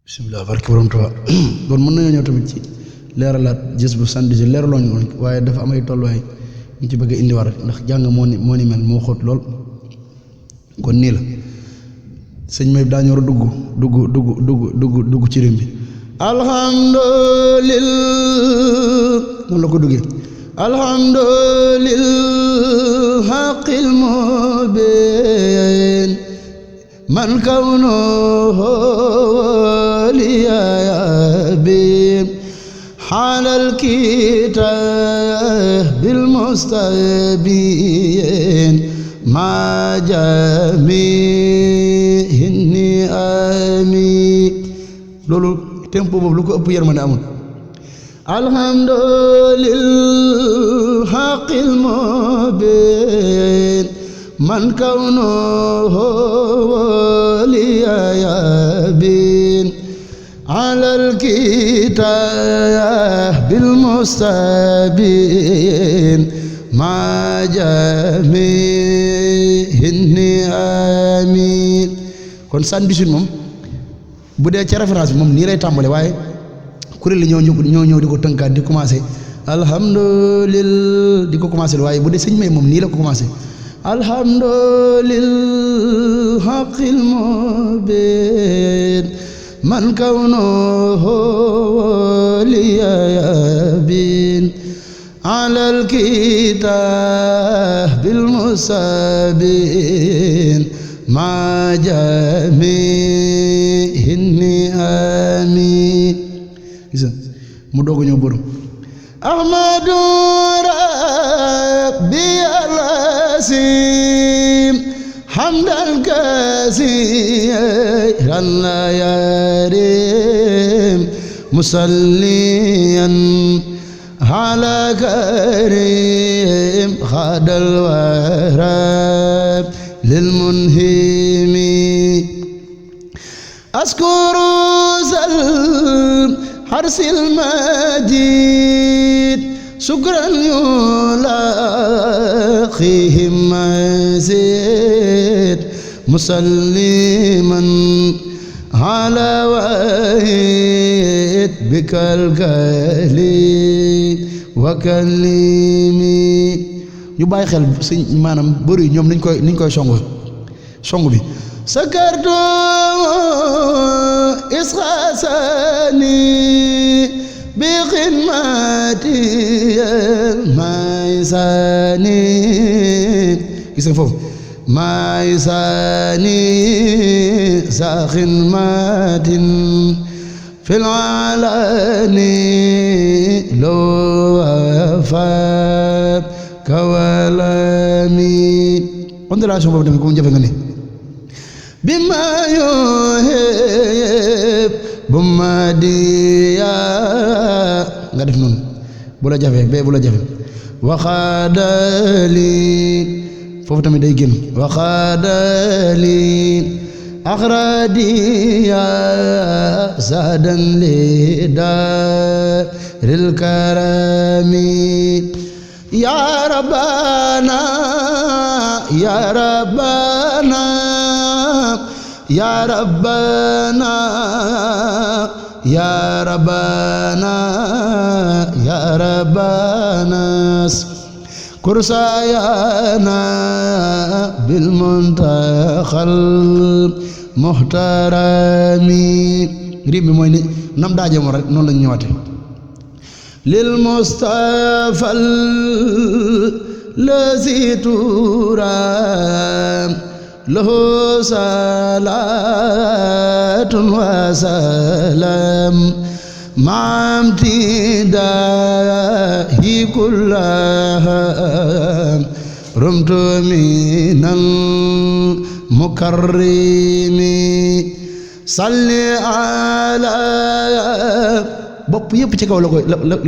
bisimilah barke borom Tuubaa kon mën nañoo ñëw tamit ci leeralaat gis bu sànni si leeraloo ñu waaye dafa am ay tolluwaay ñu ci bëgg a indiwaat ndax jàng moo ni mel moo xóot lool kon nii la sëñ may daa ñor dugg ci réew mi alhamdulillah noonu la ko duggee alhamdulillah haqqil mubin man kawnuhu liyabi halal kitabil mustabin ma jami'in ni'ami loolu tempo boobu lu ko ëpp yërmande amul alhamdulillah haqqil mubin man kawnuhu liyabin alal kitabil mustabin ma jami'in ni'ami kon san bisun moom bu dee ca référence bi moom nii lay tàmbale waaye kuréel yi ñoo ñëw di ko tënkaat di commencé alhamdulillah di ko commencé waaye bu dee sëñ may moom nii la ko commencé alhamdulillah haqqil mubin man kawnuhu liyabin alal kitabil mustabin ma jami'in ni'ami gis mu doog a ñëw borom ahmadu rabbi alasim hamdan kasiran la yarim musalliyan ala karim khadal warab lilmunhimi askuru zal harsil majid sukran yulaqihim mazid musalliman ala wahid bikal kalim wa kalimi ñu bàyyi xel sëñ maanaam bëri ñoom niñ koy song bi sakartu isxasani bi xidmati maysani gis nga foofu maysani sa xidmatin fil alani loo wafa kawalami ondulation boobu tamit ku mu jafe nga ni bima yuhib bu ma diya nga def noonu bu la jafe bee bu la jafe waxaadali foofu tamit day génn waxaadali axradiya sadan li daaril karami ya rabbana ya rabbana ya rabbana ya rabbana ya rabbana kursayana bil muntakhal muhtarami rim bi mooy ni nam daaje mo rek noonu lañu ñëwaate lil mustafa lazi turam lahu salatun wa salam ma'am tidahi kullaha rumtu minal mukarrimi salli ala bopp yëpp ci kaw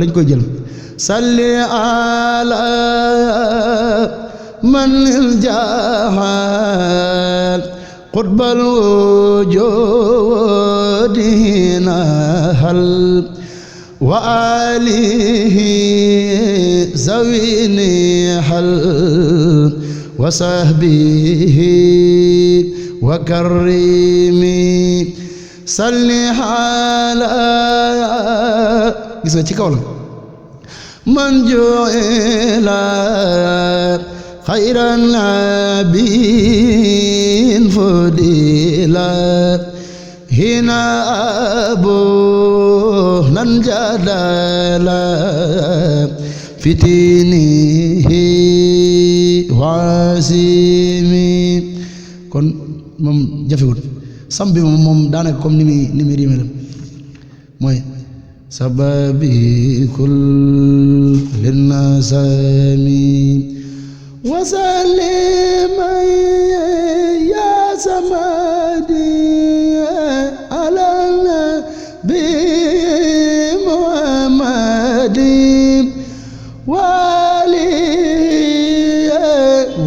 lañ koy jël salli ala man lil jahal qutbal wujudi nahal wa alihi zawini hal wa sahbihi wa karrimi salli ala gis nga ci kaw la man ju'ila xayran nabiyyin fudila hina abu nan jadala fitinihi wasimi kon moom jafewul sam bi moom daanaka comme ni muy riime la mooy sababi kulli nasami wasalima ya samadi ala nabi muhammadi wali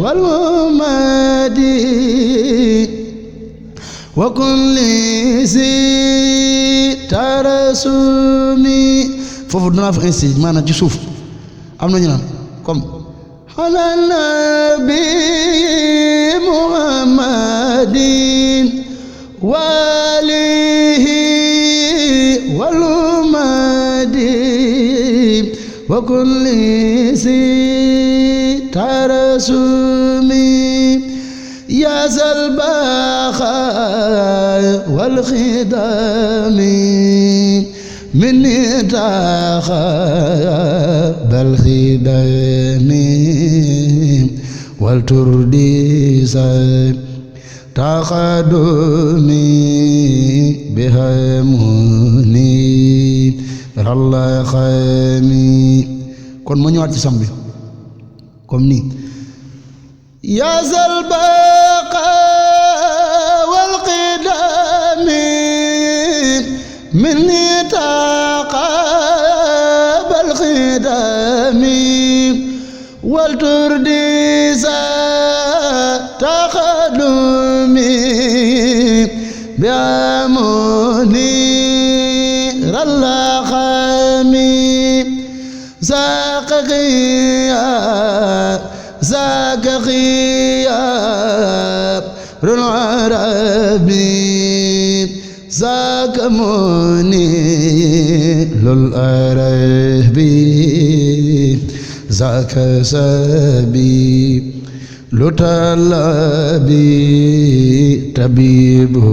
wal mumadi wa kulli si tarasumi foofu danaa fa insisté maanaam ci suuf am na ñu naan comme ala nabi muhammadin walihi wal umadi wa kulli si tarasumi ya zalbaxa wal xidami minni taxa bal xidami wal turdisa taxadumi bihamuni ralla xami kon ma ñëwaat ci sam bi comme nii ya zalbaqa wal qidami minni taqa bal qidami wal turdisa taqadumi bi amuni ralla khami zaqqiya rul arabi zakamuni lul arabi zakasabi lutalabi tabibu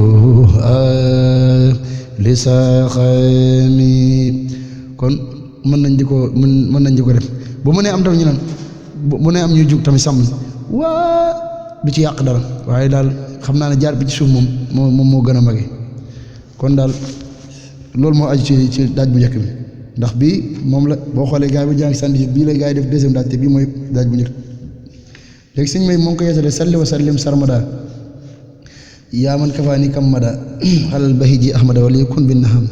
lisaxami kon mën nañ di ko def bu mu ne am tam ñu naan bu ne am ñuy jug tamit sàmm waa du ci yàq dara waaye daal xam naa ne jaar bi ci suuf moom moo gën a mage kon daal loolu moo aju ci daaj bu njëkk bi ndax bii moom la boo xoolee gars yi bu jàng sànni bii la gars yi def deuxième daaj te bii mooy daaj bu njëkk léegi sëñ may moo ngi ko yeesale salli wa sallim sarmada yaa man kafaani kam mada xalal bahiji ahmada wala kun bin naham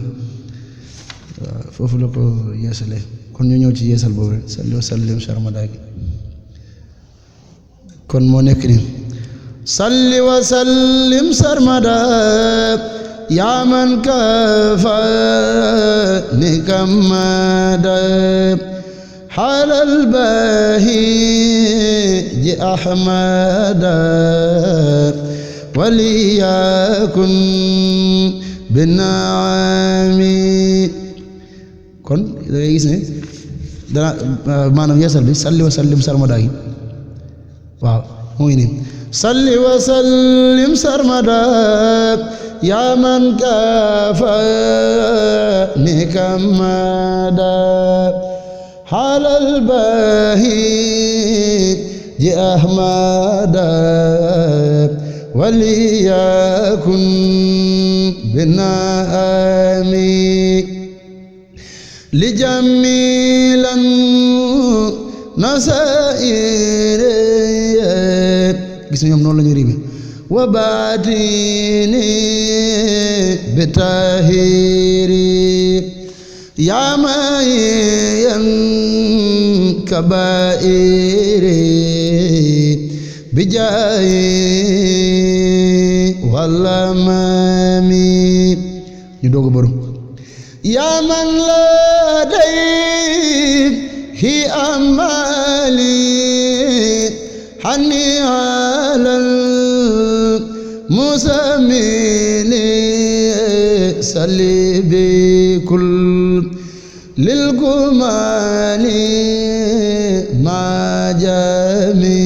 waaw foofu la ko yeesale kon ñu ñëw ci yeesal boobu rek salli wa sallim sarmada gi kon moo nekk ni salli wa sallim sarmada yaa man kafaani kam mada xalal bahiji ahmada waliyakun binaami kon da ngay gis ne dana maanaam yeesal bi salli wa sallim sarmada gi waaw moo ngi nii salli wa sallim sarmada yaa man kafaani kamada xalal bahiji ahmada waliyakun binaami li jamilan nasaire gis nga ñoom noonu la ñu riime wa baatini bitahiri yaamayan kabairi bijaayi walla maami ñu doog a borom yaa man la day hi amali hani alal musamili salli bi kul lil kumani ma jami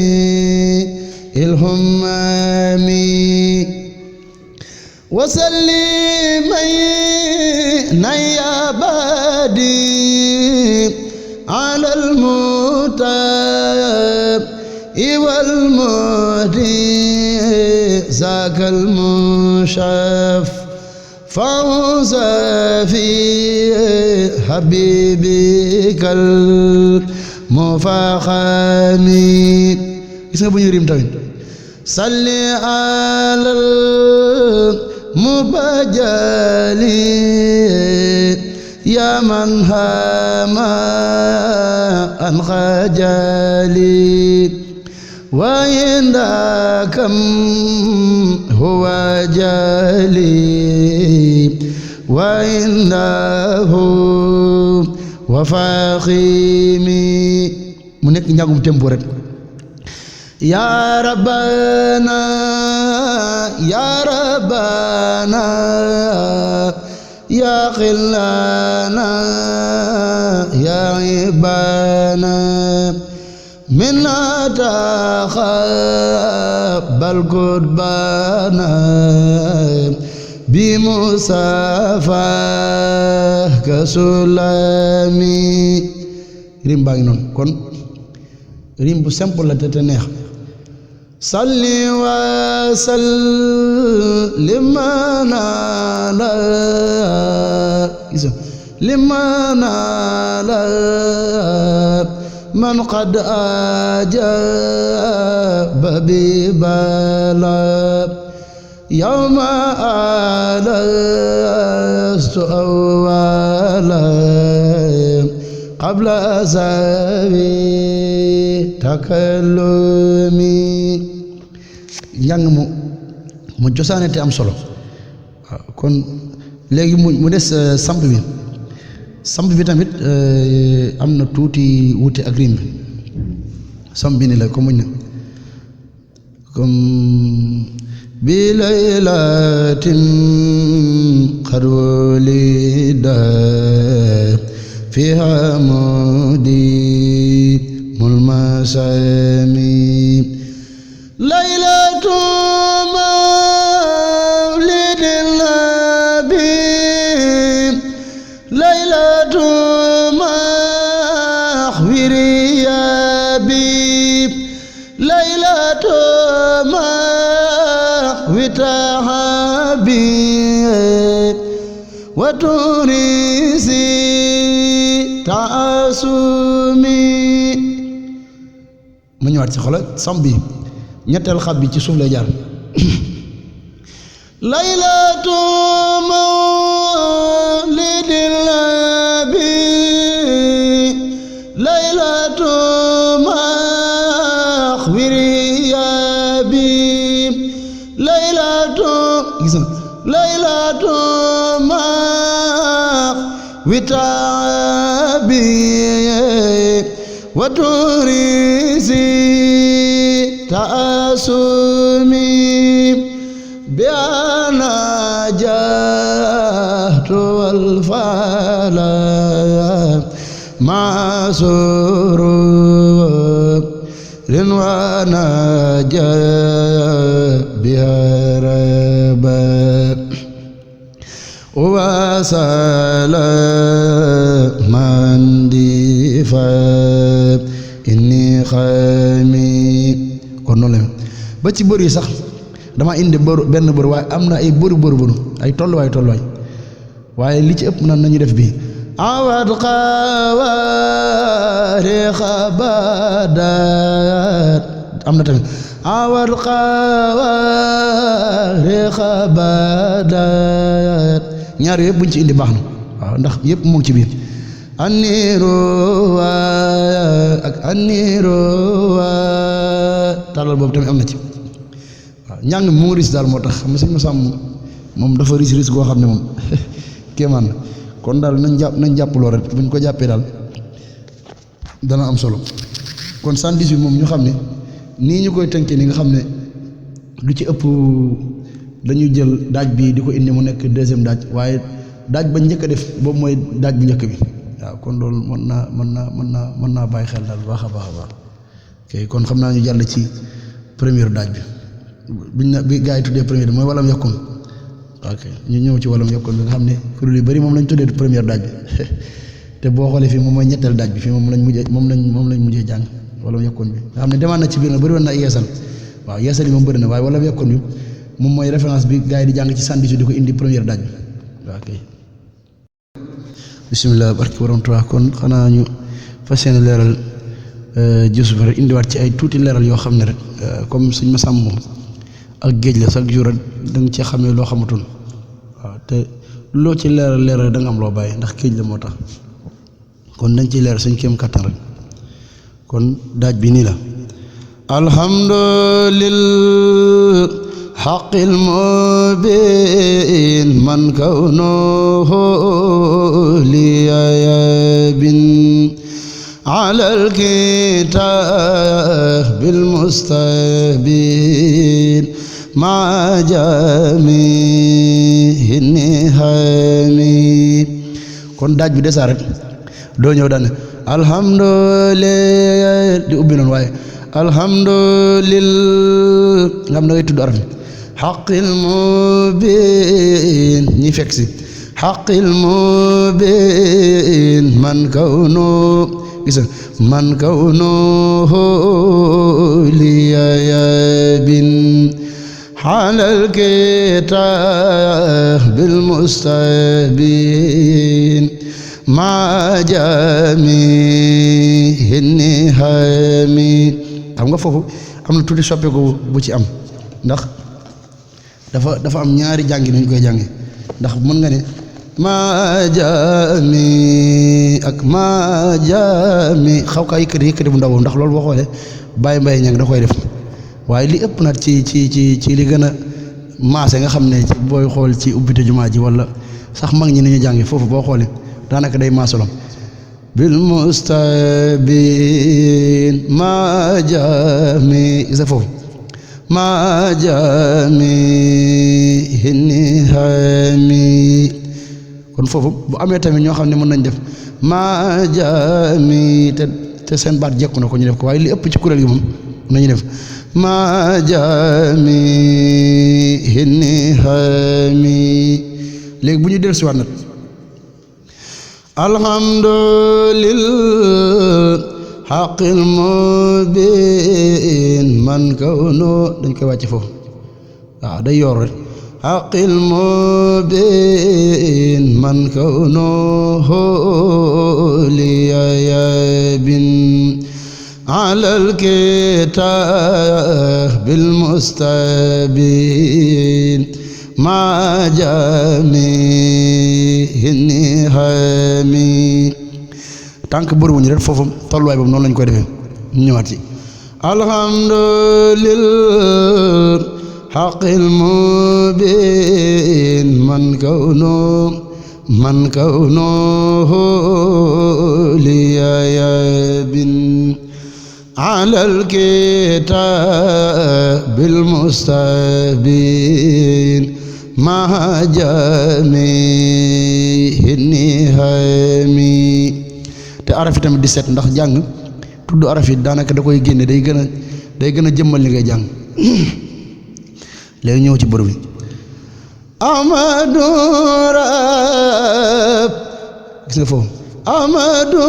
ilhumami wa salli ya badi ala al-mutab wal muhdi zaka al-mushaf fawza fi habibika al-mufakhami gis nga bu ñu rim tamit salli ala mubajali ya man hama an khajali wa indakam huwa jali wa indahu wa fakhimi mu nekk njàngum tempo rek ya rabbana ya rabbana ya khillana ya ibana minna takhabbal qutbana bi musafa kasulami rim baa ngi noonu kon rim bu simple la te neex salli wa sallim ala liman ala man qad ajaba bi bala yawma alastu awwala qabla sawi takallumi njàng mu cosaane te am solo waaw kon léegi mu des samp bi tamit am na tuuti wuute ak rim bi samp bi ni la comme muñ na comme bi laylatin qad wulida fiha mudi mulmasami laylatu mawlidin nabi laylatu mahwiriyabi laylatu mahwitahabi wa turisi taasumi ma ñëwaat ci xoolal sam bi ñetteel xab bi ci suuf lay jaar laylatu mawlidil nabi laylatu mahwiriyabi laylatu gis nga laylatu mahwitabi wa turisi taasumi bi ana jahtu wal fala ma sururin wa najah biharaba wa salaman difa inni xami kon noonu la ba ci bër yi sax dama indi benn bër waaye am na ay bëru ay tolluwaay waaye li ci ëpp na nañu def bii awad xawaari xabadat am na tamit awad xawaari xabadat ñaar yëpp buñ ci indi baax na waaw ndax yëpp mu ngi ci biir aniru wa ak aniru wa tàllal boobu tamit am na ci waaw njàng mu ngi ris daal moo tax xam nga sëñ ma sàmm moom dafa ris goo xam ne moom kéemaan na kon daal nañ jàpp lool rek buñ ko jàppee daal dana am solo kon 118 moom ñu xam ne nii ñu koy tënkee ni nga xam ne lu ci ëpp dañu jël daaj bi di ko indi mu nekk deuxième daaj waaye daaj ba njëkk a def boobu mooy daaj bu njëkk bi waaw kon loolu mën naa bàyyi xel daal baax a baax ok kon xam naa ñu jàll ci première daaj bi gaa yi tuddee première mooy walam yakun ok ñu ñëw ci walam yakun bi nga xam ne kuréel yu bari moom lañ tuddee première daaj bi te boo xoolee fii moom mooy ñetteel daaj bi fii moom lañ mujjee jàng walam yakun bi nga xam ne demaat na ci biir na bëri woon na yeesal waaw yeesal yi moom bëri na waaye walam yakun bi moom mooy référence bi gaa yi di jàng ci sandwich di ko indi première daaj bi waaw kay bisimilah barki borom Tuubaa kon xanaa ñu fas yéene leeral jus ba rek indiwaat ci ay tuuti leeral yoo xam ne rek comme suñ ma sàmm ak géej la chaque jour da nga cee xamee loo xamatul waaw te loo ci leeral da nga am loo bàyyi ndax géej la moo tax kon dañ ciy leeral suñ kéem kattan rek kon daaj bi nii la alhamdulillah xaqil mubin man kawnuhu liyabin ala alkitabil mustabin ma jamihi nihami kon daaj bi desaa rek doo ñëw daan alhamdulillah di ubbi noonu waaye alhamdulillah nga xam da ngay tudd araf xaqil mubin ñi fekk si xaqil mubin man kawnu gis man kawnu liyabin xalal kitabil mustabin ma jamihi nihami xam nga foofu am na tuuti soppeeku bu ci am ndax dafa am ñaari jàngi nu ñu koy jànge ndax mën nga ne maajami ak maajami xaw kaa yëkkati bu ndaw ndax loolu boo xoolee bàyyi mbay ñang da koy def waaye li ëpp nag ci li gën a maase nga xam ne ci booy xool ci ubbite jumaa ji wala sax mag ñi ni ñu jànge foofu boo xoolee daanaka day maasolom bil mustabin maajami gisa foofu ma jamihi nihami kon foofu bu amee tamit ñoo xam ne mën nañ def ma jami te seen baat jekku na ko ñu def ko waaye li ëpp ci kuréel gi moom nañu def ma jamihi nihami léegi bu ñu dellusiwaat nag alhamdulillah xaqil mubin man kawnu dañ koy wàcce foofu waaw day yor rek xaqil mubin man kawnu liyabin alal kitabil mustabin ma jamihi nihami tànk bëriwuñu rek foofu tolluwaay boobu noonu lañ koy defee ñu ñëwaat ci alhamdulillah xaqil mubin man kawnu liyabin alal kitabil mustabin ma jamihi nihami te araf yi tamit di set ndax jàng tudd araf yi daanaka da koy génne day gën a jëmmal li ngay jàng léegi ñëw ci bërëb bi amadu rab gis nga foofu amadu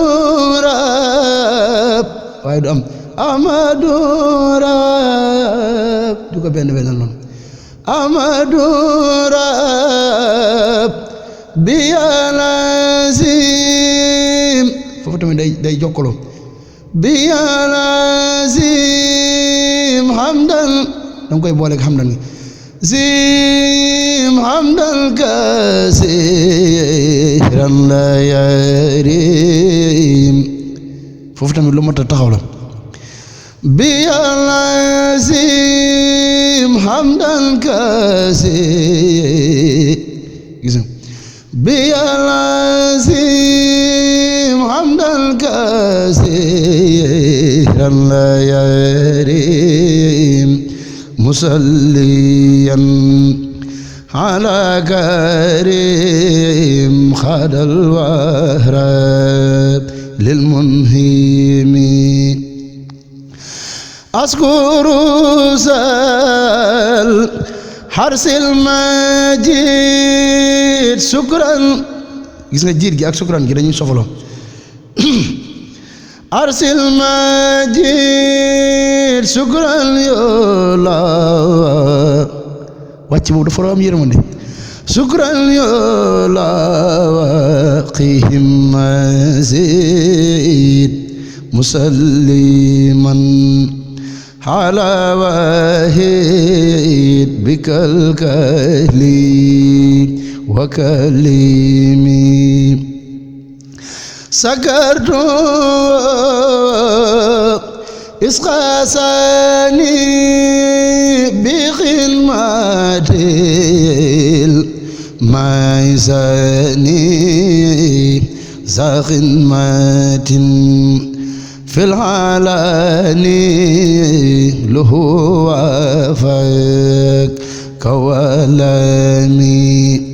rab waaye du am amadu rab du ko benn noonu amadu rab bi alazim foofu tamit day jokkaloo bi alazim hamdan danga koy booleeg hamdan gi zim hamdan kasiran la yarim foofu tamit lu mat a taxaw la bi alazim hamdan kasiran gis nga bi alazim hamdan kasiran la yarim musalliyan على كريم خاد الوهراب للمنهيم أذكر سال حرس المجيد شكرا gis nga jiit gi ak sukran gi dañuy sofaloo arsil majid sukran yola wàcc boobu dafa am yërmande sukran yola qihim mazid musalliman ala wahid bikal kahli wa kalimi سكرت إسقاسني بخدمة الميزاني ذا خدمة في العلاني له وفاك كوالاني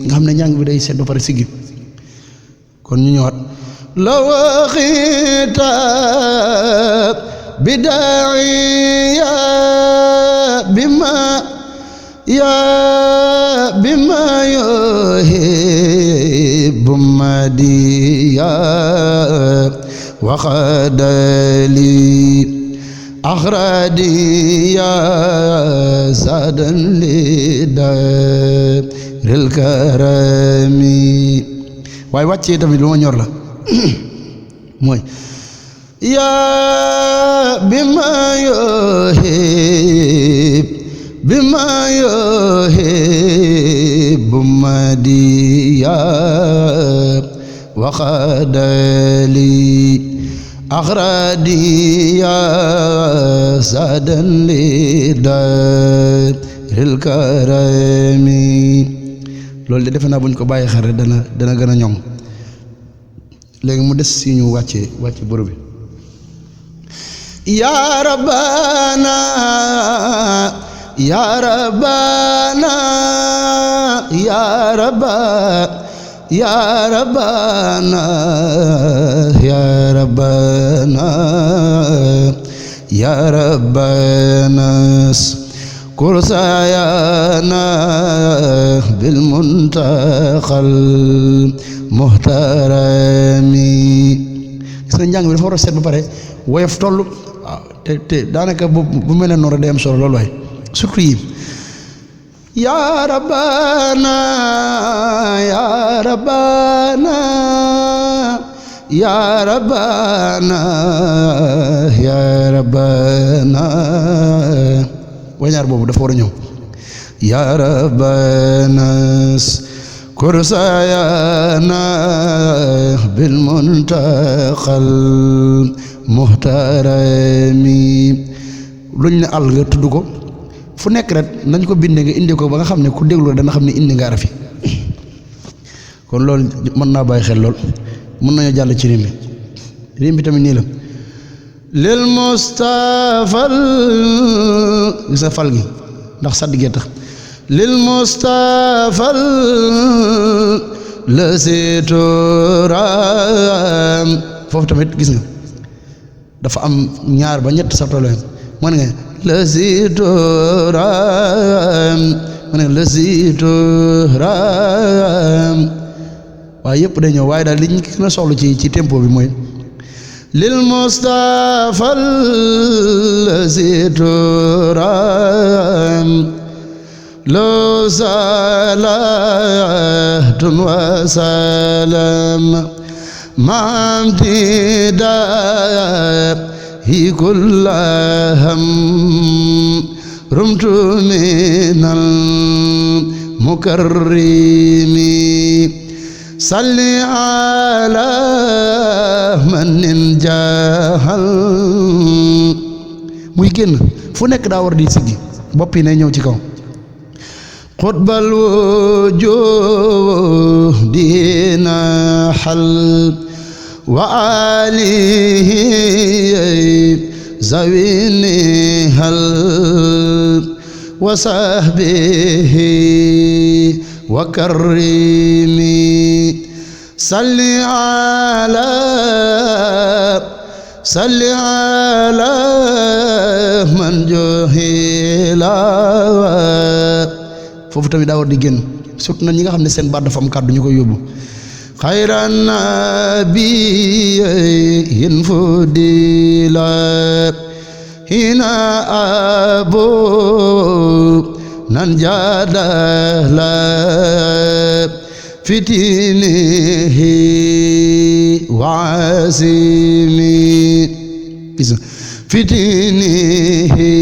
nga xam ne ñàng bi day sedd ba pare siggi kon ñu ñëwaat لو خطاب بداعية بما يهب مديا وخد لي أخرديا زادا لدار الكرم واي واتي tamit lu ma ñor la mooy yaa bima yuhib madiya waxadali axradiya sadan li daaril karami loolu de defe naa buñ ko bàyyi xel rek dana gën a ñoŋ léegi mu des si ñu wàcce boro bi yaa rabbana yaa rabbana yaa rabbana yaa rabbana yaa rabbana kursayana bil muntaxal muhtarami gis nga njàng bi dafa war a seet ba pare woyof toll waaw te daanaka bu mel ne noonu day am solo loolu waay surtout yi yaa rabbana yaa rabbana yaa rabbana yaa rabbana wañaar boobu dafa war a ñëw yaa rabbana kursayana bil muntaqal muhtarami luñ ne àll nga tudd ko fu nekk rek nañ ko bindee nga indi ko ba nga xam ne ku déglu dana xam ne indi nga arafi kon loolu mën naa bàyyi xel lool mën nañoo jàll ci rim bi tamit nii la lil mustafal gis nga fal gi ndax sadd gee tax lil mustafal la seetoram foofu tamit gis nga dafa am ñaar ba ñett sa problème mën nga la seetoram mën nga la seetoram waaye yëpp day ñëw waaye daal li ñu gën a soxla ci tempo bi mooy lil mustafal la seetoram لو صلاة وسلام مع امتداء كل هم رمت من المكرم صل على من جاهل muy génn fu nekk daa war di siggi bopp yi ne ñëw ci kaw قطب الوجود نحل وآله زويني هل وصحبه وكرمي صل على من جهلا foofu tamit daa war di génn surtout nag ñi nga xam ne seen baat dafa am kàddu ñu koy yóbbu xayran nabiyyin fudila hina abu nan jadala fitinihi wasimi fitinihi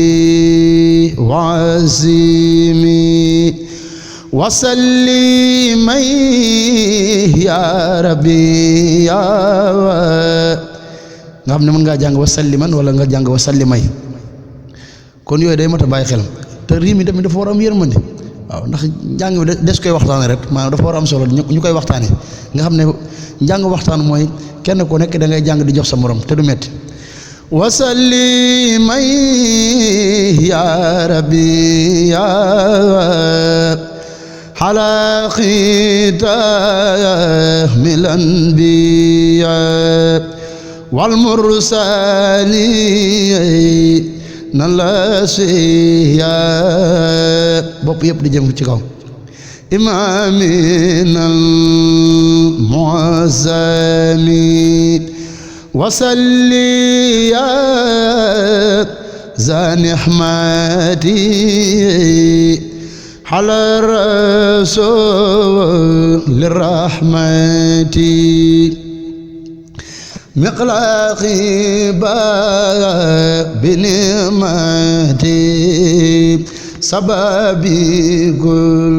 wasimi wasallimay ya rabbi ya nga xam ne mën ngaa jàng wasalliman wala nga jàng wasallimay kon yooyu day mat a bàyyi xel te riim yi tamit dafa war a am yërmande waaw ndax njàng bi des koy waxtaane rek maanaam dafa war a am solo ñu koy waxtaane nga xam ne njàng waxtaan mooy kenn ku nekk da ngay jàng di jox sa morom te du metti wasallimay ya rabbi ya ala xitamil anbiya wal mursalin nan la siya bopp yëpp di jëm ci kaw imaminal muazzami wasalli ya zani ahmadi ala rasul rahmati miqlaqi binimati sababi kul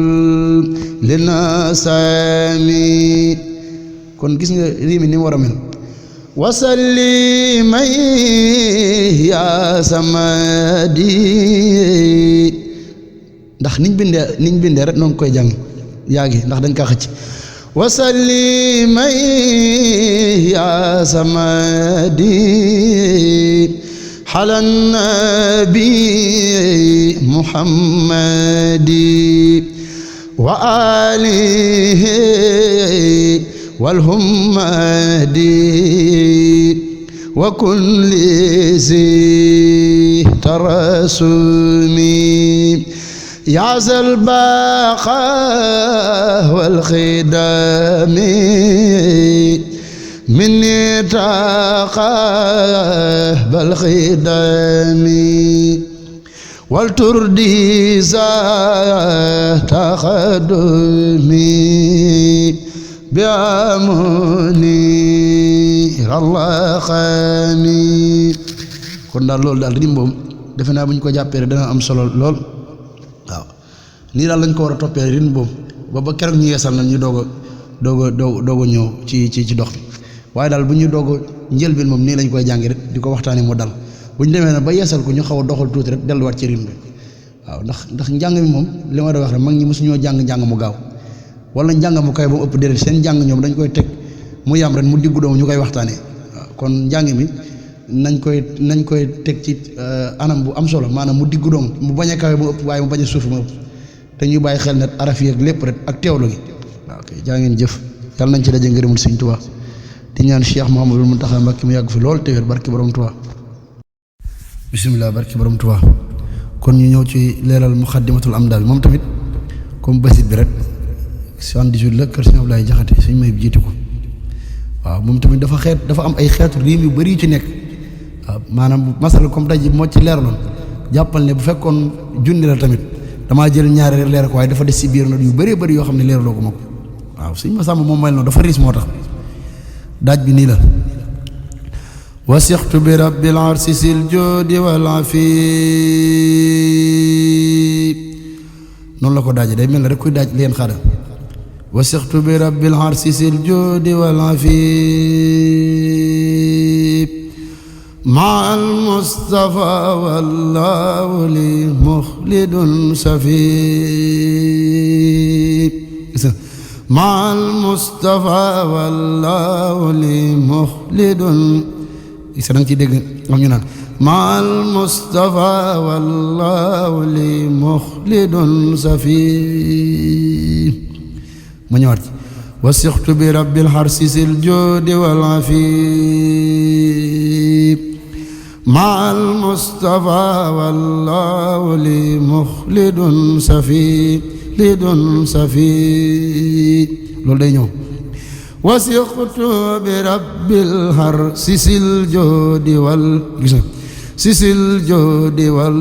linasami kon gis nga riimi ni mu war a mel wasallimay ya samadi ndax niñ bindee rek noonu koy jàng yaagi ndax dañ kaa xëcc wasallimay ya samadi ala nabi muhammadi wa alihi wal hummadi wa kulli zi tarasumi ya zal baqa wal khidami minni taqa bal khidami wal turdi za takhadumi bi amuni Allah khani kon daal loolu daal rim moom defe naa bu ñu ko jàppee dana am solo lool waaw nii daal lañ ko war a toppee rin boobu ba keroog ñu yeesal na ñu doog a ñëw ci dox bi waaye daal bu ñu doog a njëlbeen moom nii lañ koy jàngi rek di ko waxtaanee mu dal bu ñu demee nag ba yeesal ko ñu xaw a doxal tuuti rek delluwaat ci rin bi waaw ndax njàng mi moom li ma da wax rek mag ñi mosu ñoo njàng mu gaaw wala njàng mu kay ba mu ëpp déedéet seen njàng ñoom dañ koy teg mu yam ren mu diggu doomu ñu koy waxtaanee waaw kon njàng mi nañ koy teg ci anam bu am solo maanaam mu diggu doomu mu bañ a kawe mu ëpp waaye mu bañ a suuf mu ëpp te ñuy bàyyi xel ne araf yi ak lépp rek ak teewlu gi waaw kay jaa ngeen jëf yàlla nañ ci daje ngërëmul Sëriñ Tuubaa di ñaan Cheikh Mouhamadul Mountakha Mbacké mu yàgg fi lool te wér barki borom Tuubaa bisimilah barki borom Tuubaa kon ñu ñëw ci leeral muxaddimatul amda bi moom tamit comme basit bi rek 78 la kër Sëriñ Abdoulaye Jaxate suñ may jiitu ko waaw moom tamit dafa am ay xeetu riim yu bari yu ci nekk waaw maanaam masala comme tey moo ci leeraloon jàppal ne bu fekkoon junni la tamit damaa jël ñaari leer ko waaye dafa des si biir nag yu bëree bëri yoo xam ne leeraloo ko ma ko waaw suñ ma sàmm moom mel noonu dafa riis moo tax daaj bi nii la wasixtu bi rabbil arsi sil joodi wal afib noonu la ko daaje day mel ne rek kuy daaj leen xada wasixtu bi rabbil arsi sil joodi wal afib مع المصطفى والله لي مخلد سفيب مع المصطفى والله لي مخلد مع المصطفى والله لي مخلد سفيب ma ñëwaat ci wasixtu bi rabbil xarsi sil joodi wal afiif ma al mustafa wallahu li muxlidun safi loolu day ñëw wasixtu bi rabbil xarsi sil joodi wal gis nga sisil joodi wal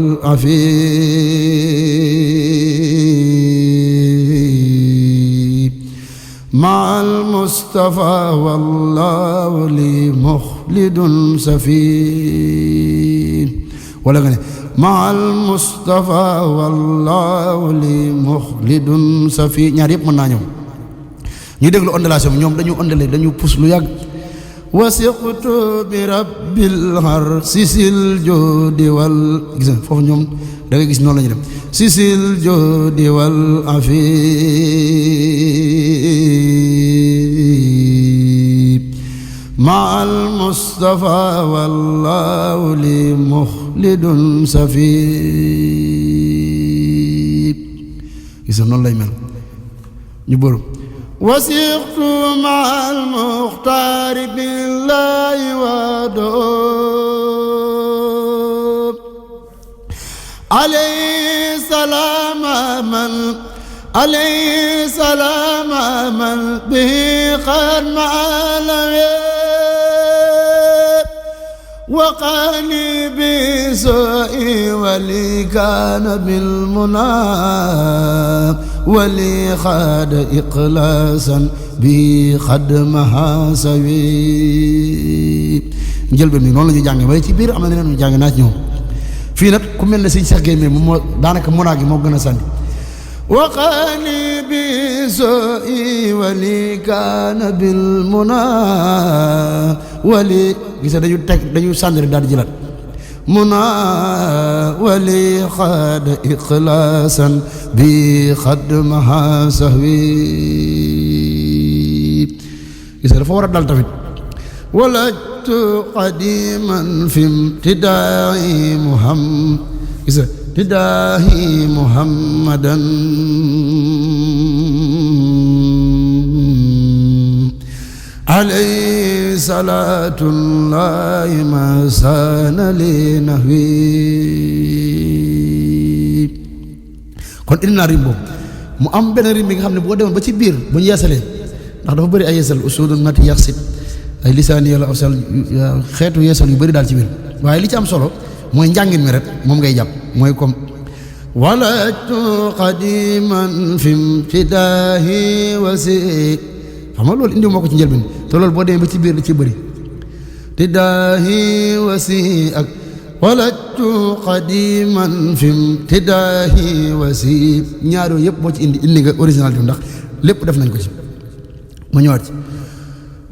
afiif maal mustafa wallahu li muxlidun safi wala nga ne maal mustafa wallahu li muxlidun safi ñaar yëpp mën naa ñëw ñu déglu ondulation bi ñoom dañu ondale dañu pus lu yàgg wasiqtu bi rabbil xarsi sil joodi wal gis nga foofu ñoom da nga gis noonu la ñu dem sisil joodi wal afiif maal mustafa wallahu li muxlidun safi gis nga noonu lay mel ñu borom وسقت مع المختار بالله ودوب عليه سلام من به قد معلم وقاني بسوء ولي كان بالمنى ولي خاد إقلاسا بي خدمها سوي njëlbeen bi noonu la ñuy jàngee waaye ci biir am na leneen ñu jàng naa ci ñoom fii nag ku mel ne sëñ Cheikh Gueye moom moo daanaka munaa gi moo gën a sànni waqaani bi soo'i wali kaana bil munaa wali gis dañu teg dañu sànni rek daal di jëlaat munaa wali xaad ixlaasan bi xadmaha sahwi gis dafa war a dal tamit walajtu qadiman fi imtidaa'i muhammad gis tidaahi muhammadan alayhi salaatullahi ma saana li nahwi kon indi naa rim boobu mu am benn rim bi nga xam ne boo demoon ba ci biir bu ñu yeesalee ndax dafa bëri ay yeesal usulun mati yaxsit ay lisaani yàlla asal xeetu yeesal yu bëri daal ci biir waaye li ci am solo mooy njàngin mi rek moom ngay jàpp mooy comme walajtu qadiman fi imtidaahi wasi xam nga loolu indi moo ko ci njëlbeen te loolu boo demee ba ci biir da ci bëri tidaahi wasi ak walajtu qadiman fi imtidaahi wasi ñaar yooyu yëpp boo ci indi nga original bi ndax lépp def nañ ko ci ma ñëwaat ci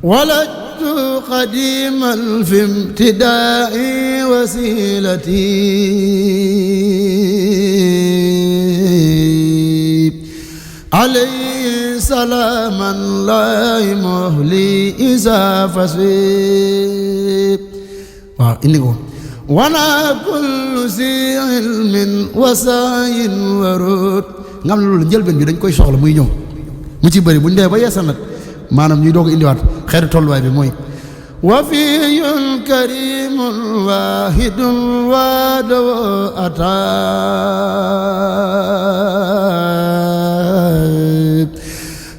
walajtu qadiman fi imtidaa'i wasilati alayhi salaaman laahi muhli isa faswi waaw indi ko wana kullu si ilmin wa sa'yin wa ruut nga xam ne loolu njëlbeen bi dañ koy soxla muy ñëw mu ci bëri bu ñu dee ba yeesal nag maanaam ñuy doog a indiwaat xeetu tolluwaay bi mooy wafiyun karimun wahidun waado ata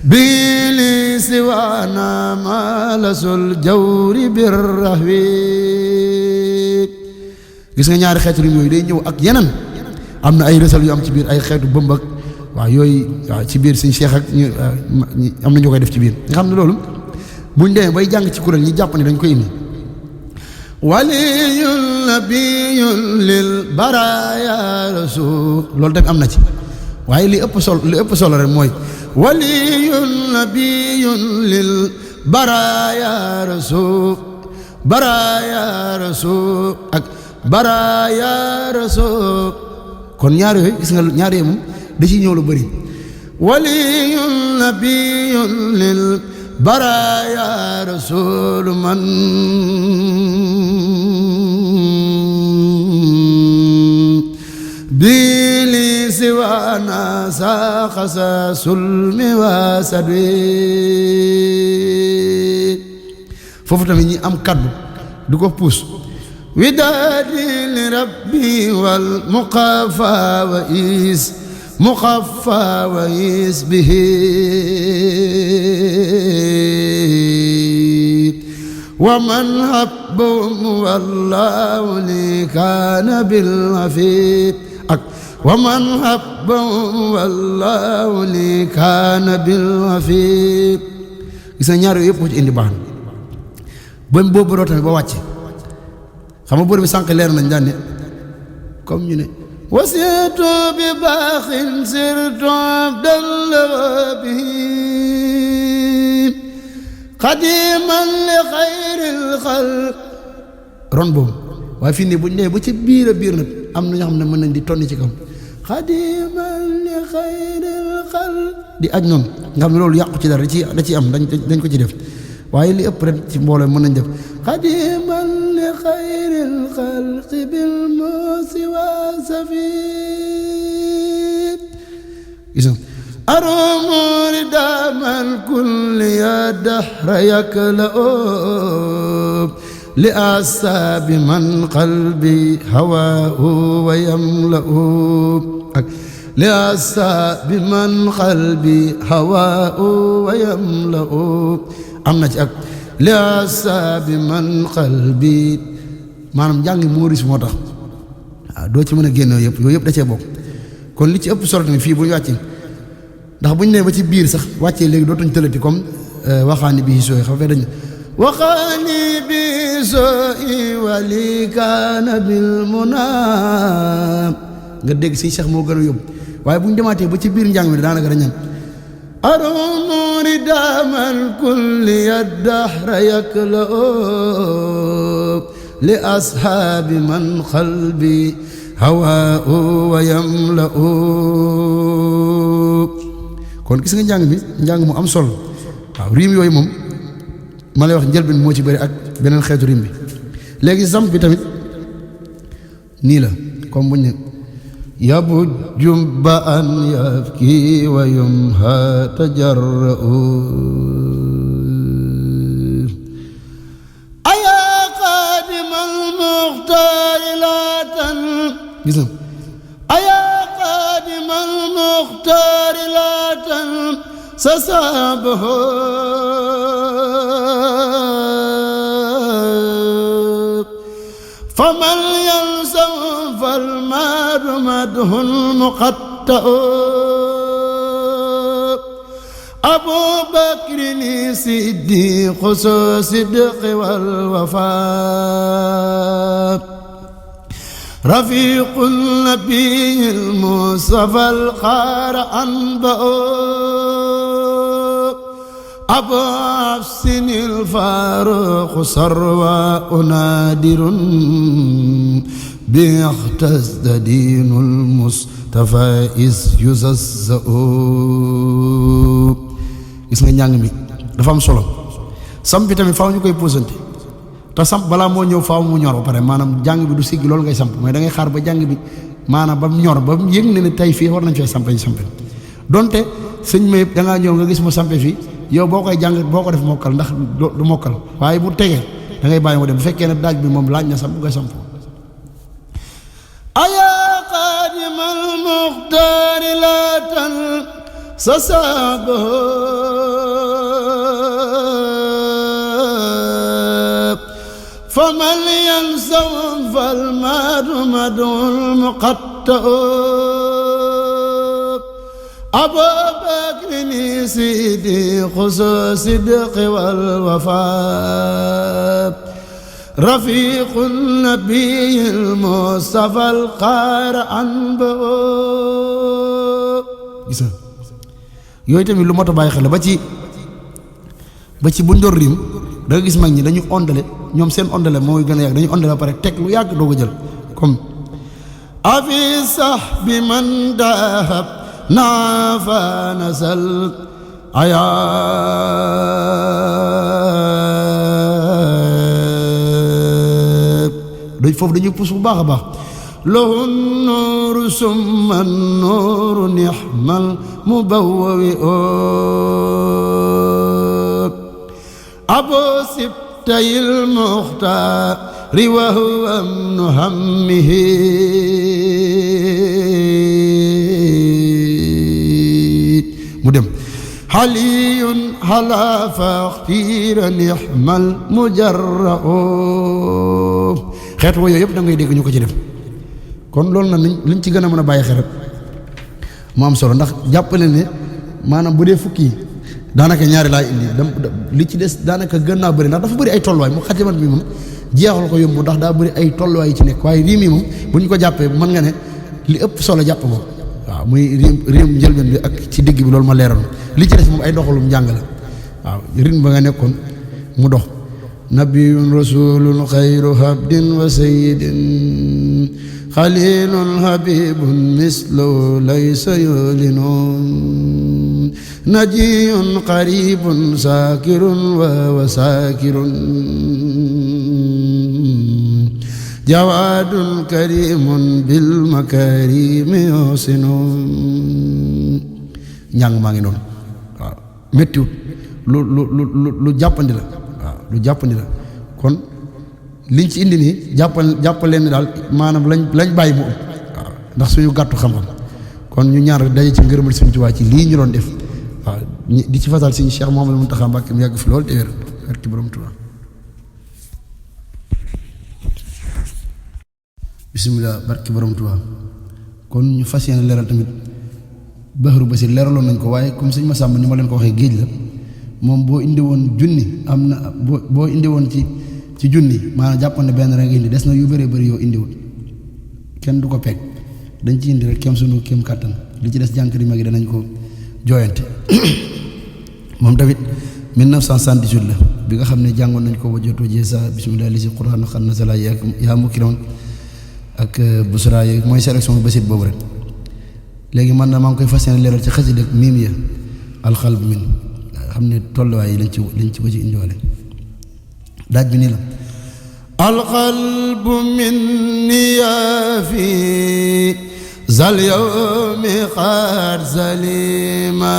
bili siwana malasul jawri birrahwi gis nga ñaari xeetu rim yooyu day ñëw ak yeneen am na ay rësal yu am ci biir ay xeetu bëmb ak waaw yooyu waaw ci biir suñ Cheikh ak ñu am na ñu koy def ci biir nga xam ne loolu buñ demee bay jàng ci kuréel ñi jàpp ne dañ koy indi waliyun nabiyun lil baraya rasul loolu tamit am na ci waaye li ëpp solo rek mooy waliyun nabiyun lil baraya rasul ak baraya rasul kon ñaar yooyu gis nga ñaar yooyu moom da ciy ñëw lu bëri waliyun nabiyun lil baraya rasul man bili siwa وانا ساخس سلم وسدوي foofu tamit ñi am kaddu du ko puus widaadi li rabbi wal muqaffa wa is bihi wa man habbu wallahu li kaana bil afid ak wa man habbu wallahu li kaana bil afid gis na ñaar yooyu yëpp ko ci indi baax na ba boobu doo tamit ba wàcce xam nga bóor bi sànq leer nañ daan ne comme ñu ne wasitu bi baaxin sirtu abdallahi xadiman li xayril xalq ron boobu waaye fii nii buñ nee ba ci biir a biir nag am na ñoo xam ne mën nañ di tonni ci kaw xadiman li xayril xalq di aj noonu nga xam ne loolu yàqu ci dara da ci am dañ ko ci def waaye li ëpp rek ci mbooloo mën nañ def xadiman li xayril xalqi bil muusi wa safid gis nga arumu ridaman kulli ya dahra yakla li asabi man qalbi hawaahu wa yamla'u ak li asabi man qalbi hawaahu wa yamla'u am na ci ak li asabi man qalbi maanaam njàng mooris moo tax waaw doo ci mën a génn yëpp yooyu yëpp da cee bokk kon li ci ëpp solo tamit fii bu ñu wàccee ndax bu ñu nee ba ci biir sax wàccee léegi dootuñ tëlati comme waxaani bi sooy xam fee dañ waxaani bi sooy wali kaana bil munaam nga dégg si sax moo gën a yóbbu waaye bu ñu demaatee ba ci biir njàng mi daanaka dañu arumu ridaman kulli ad-dahra yakla li ashaabi man qalbi hawaahu wa yamla'u kon gis nga njàng mu am solo waaw riim yooyu moom ma lay wax njëlbeen moo ci bëri ak beneen xeetu riim bi léegi zamp bi tamit nii la comme buñ ne yabujju ba'an yabki wa yumha tajarra'u ayaa qaadimal muxtaari laa tan gis nga ayaa qaadimal muxtaari laa tan sa saabahu faman yansaw فالمال مده المقطع أبو بكر صديق صدق والوفاء رفيق النبي المصطفى الخار أنبأ أبو حفص الفاروق سرواء نادر بيختز دين المصطفى إذ يززأ gis nga njàng mi dafa am solo samp bi tamit faaw ñu koy posante te samp balaa moo ñëw faaw mu ñor ba pare maanaam jàng bi du siggi loolu ngay samp mais da ngay xaar ba jàng bi maanaam ba mu ñor ba mu yëg ne tey fii war nañ fee sampe ñu sampe donte sëñ ma yëpp da ngaa ñëw nga gis mu sampe fii yow boo koy jàng boo ko def mokkal ndax du mokkal waaye bu tegee da ngay bàyyi mu dem bu fekkee ne daaj bi moom laaj na samp nga samp ayaa qaadimal muxtaari laa tan sa saabahu faman yansaw fal maadu madul muqatta Abu Bakrin Siddiq صدق والوفاء رفيق النبي المصطفى القار أنبأ gis nga yooyu tamit lu mot a bàyyi xel ba ci buñ doon rim da nga gis mag ñi dañu ondale ñoom seen ondale mooy gën a yàgg dañu ondale ba pare teg lu yàgg doo ko jël comme afi sahbi man dahab naafa nasal ayaab doy foofu dañuy puus bu baax a baax له النور ثم النور نعم المبوئ أبو سبتي المختار وهو ابن همه مدم حلي على فاختير نعم المجرأ xeet woo yooyu yëpp da ngay dégg ñu ko ci def kon loolu na liñ ci gën a mën a bàyyi xel rek mu am solo ndax jàppale ne maanaam bu dee fukki yi daanaka ñaari laay indi li ci des daanaka gën naa bëri ndax dafa bëri ay tolluwaay mu xatimat bi moom jeexal ko yomb ndax daa bëri ay tolluwaay yi ci nekk waaye riim yi moom bu ñu ko jàppee mën nga ne li ëpp solo jàpp ko waaw muy riim njëlbeen bi ak ci digg bi loolu ma leeral li ci des moom ay doxalum njàng la waaw rin ba nga nekkoon mu dox nabiyun rasulun xayru habdin wa sayyidin xalilun habibun mislu laysa yulinun najiyun qaribun saakirun wa saakirun jawaadun karimun bil makarimi yusinun njàng maa ngi noonu waaw méttiwut lu jàppandi la waaw lu jàppandi la kon liñ ci indi nii jàppal leen daal maanaam lañ bàyyi mu ëpp waaw ndax suñu gàttu xam-xam kon ñu ñaar daje ci ngërëmal Sëriñ Tuubaa ci lii ñu doon def waaw di ci fasal Sëriñ Cheikh Mouhamadou Mountakha Mbacké mu yàgg fi loolu te wér ci borom Tuubaa bisimilah barki borom Tuubaa kon ñu fas yéene leeral tamit Bahru Basir leeraloon nañ ko waaye comme sëñ Massamba ni ma leen ko waxee géej la moom boo indi woon junni am na boo indi woon ci junni maanaam jàppoon ne benn rek indi des na yu bëree bëri yoo indiwul kenn du ko peeg dañ ci indi rek kem sunu kem kàttan li ci des jànkari mag yi danañ ko jooyante moom tamit 1978 la bi nga xam ne jàngoon nañ ko ba jotoo jeesa bisimilah li si quraan xan na sala yaa mukkiroon ak busra yeeg mooy sélection basit boobu rek léegi man na maa ngi koy fas yéene leeral ci xasida ak miim ya alxalb min xam ne tolluwaay yi lañ ci ba ci indiwaale daaj bi nii la alxalbu minni yaa fi zal yawmi xaat zalima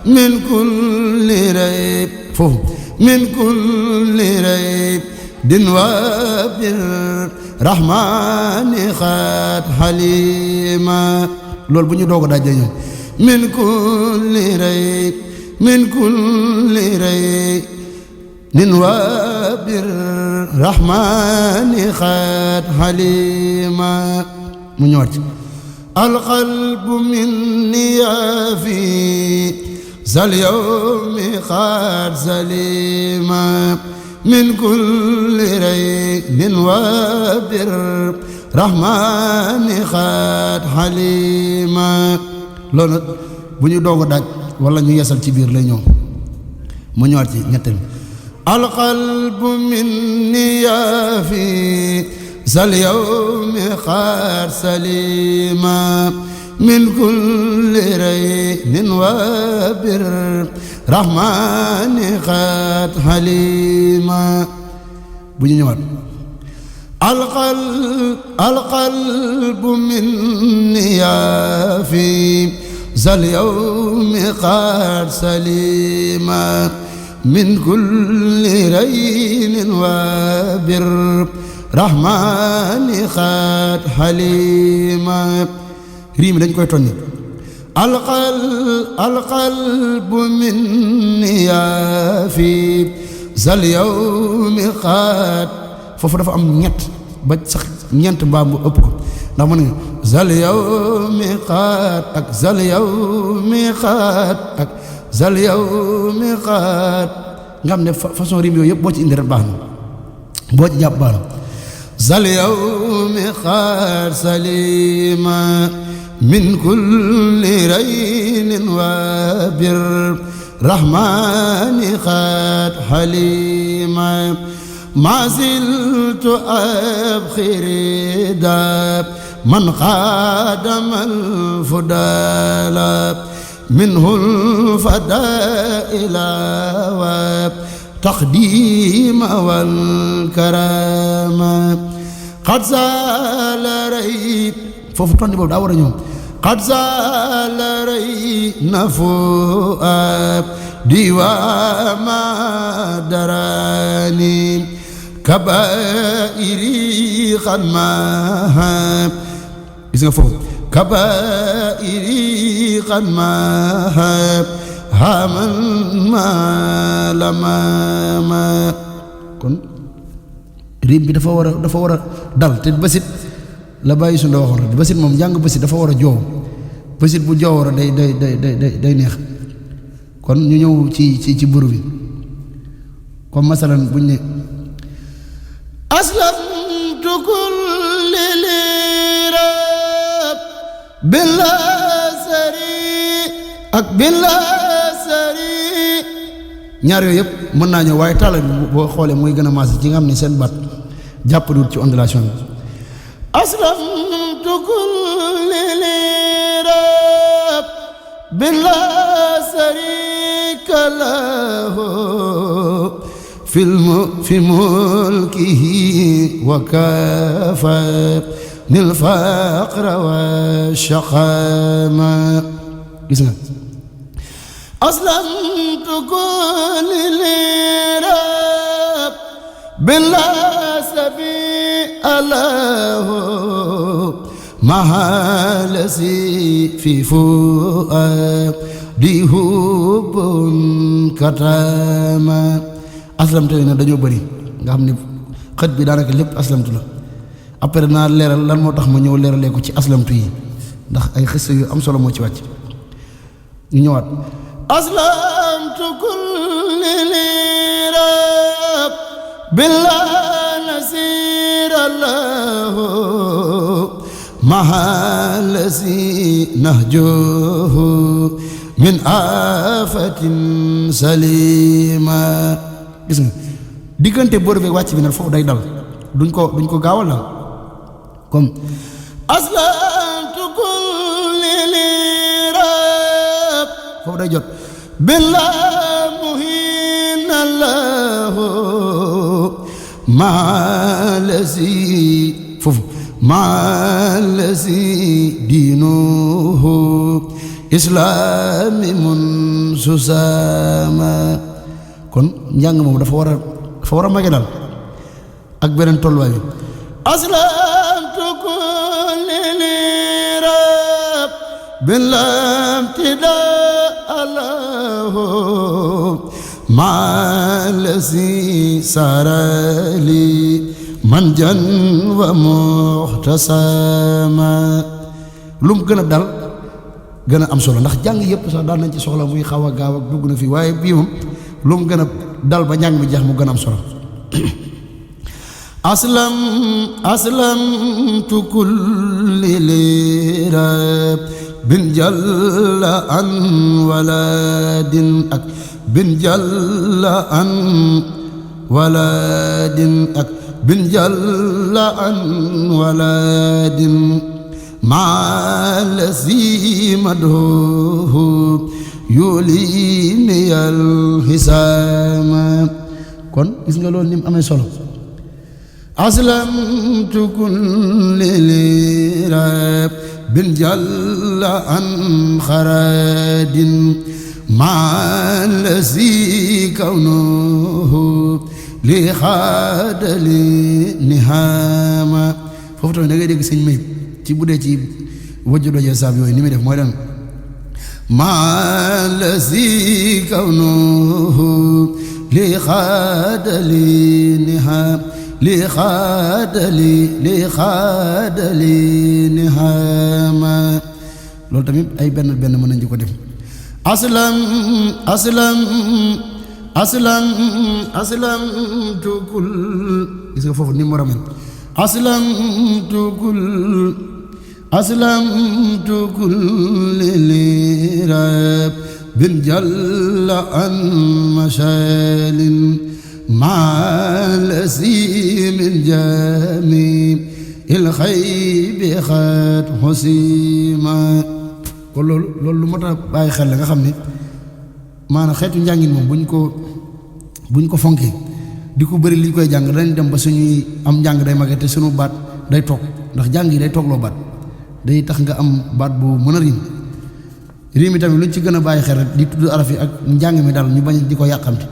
min kulli rayb foofu min kulli rayb din waa bir rahmaani xaat xalima loolu bu ñu doog a daaj day ñëw min kulli rayb min kulli rayb din waa bir rahmaani xaat xalima mu ñëwaat ci alqalbu minni yaa fi zal yawmi xaat zalima min kulli raynin waa bir rahmaani xaat xalima loolu nag bu ñu doog a daaj wala ñu yesal ci biir lay ñëw mu ñëwaat ci ñetteel alqalbu minni yaa fi zal yawmi xaat salima min kulli raynin waa bir rahmaani xaat xalima bu ñu ñëwaat alqalbu minni yaa fi zal yawmi xaat salima min kulli raynin waa bir rahmaani xaat xalima riim dañ koy tonni alqalbu minni yaa fi zal yawmi xaat foofu dafa am ñett ba sax ñeent mbaa mu ëpp ko ndax mu ne zal yawmi xaat ak zal yawmi xaat ak zal yawmi xaat nga xam ne façon riim yooyu yëpp boo ci indi rek baax na boo ci jàpp baax na zal yawmi xaat salima min kulli raynin waa bir rahmaani xaat xalima ma ziltu abxiri daab man xaadamal fudala minhul fadaila wa taqdima wal karama xat saala rëy foofu tondi boobu daa war a ñëw xat saala rëy na foo ab diwaama darani kabairi xan ma gis nga foofu kabairi xan ma haman ma lama kon riim bi dafa war a dal te basit la bàyyi su nda waxoon rek basit moom jàng basit dafa war a joow basit bu joowara day neex kon ñu ñëw ci buru bi comme masalan buñ ne aslamtu kulli lirab bila sari ak bila sari ñaar yooyu yëpp mën naa ñëw waaye tàllal bi boo xoolee muy gën a maas ci nga xam ne seen baat jàppandul ci ondulation bi aslamtu kulli lirab bila sarika lahu fi mulkihi wa kafa nil faqra wa shaqama gis nga aslamtu kulli lirab bila sabila lahu mahalasi fi fuadi hubun katama aslamtu yi nag dañoo bëri nga xam ne xët bi daanaka lépp aslamtu la après naa leeral lan moo tax ma ñëw leeralee ko ci aslamtu yi ndax ay xës yu am solo moo ci wàcc ñu ñëwaat aslamtu kulli lirab bila nasira lahu mahalasi nahjuhu min afatin salima gis nga diggante bóor beeg wàcc bi nag foofu day dal duñ ko gaawal daal comme aslamtu kulli lirab foofu day jot bila muhina lahu maalasi foofu maalasi diinuhu islami mun susama kon njàng moom dafa war a mage daal ak beneen tolluwaay bi aslamtu kulli lirab bilamtidaa lahu maalasi sarali man jan wa muxtasama lu mu gën a dal gën a am solo ndax jàng yëpp sax daal nañ ci soxla muy xaw a gaaw ak dugg na fii waaye bii moom lu mu gën a dal ba njàng mi jeex mu gën a am solo aslamtu kulli lirab bin jalla an waladin ak bin jalla an waladin ak bin jalla an waladin maalasi madhuhu yulini al hisama kon gis nga loolu ni mu amee solo aslamtu kulli lirab bin jalla an kharadin maalasi kawnuhu li xaadali nihama foofu tamit da ngay dégg sëñ may ci bu dee ci wajju dojee saab yooyu ni muy def mooy dan maalasi kawnuhu li xaadali niham li xaadali nihama loolu tamit ay benn mën nañ ci ko def aslamtu kul gis nga foofu ni mu ramel aslamtu kulli lirab bin jalla an mashalin maalasi min jami il xaybi xat xusima kon loolu lu mat a bàyyi xel la nga xam ne maanaam xeetu njàngin moom buñ ko fonkee di ko bëri li ñu koy jàng dañ dem ba suñuy am njàng day mage te suñu baat day toog ndax jàng yi day toogloo baat day tax nga am baat bu mën a riim yi tamit luñ ci gën a bàyyi xel rek di tudd araf yi ak njàng mi daal ñu bañ di ko yàqamti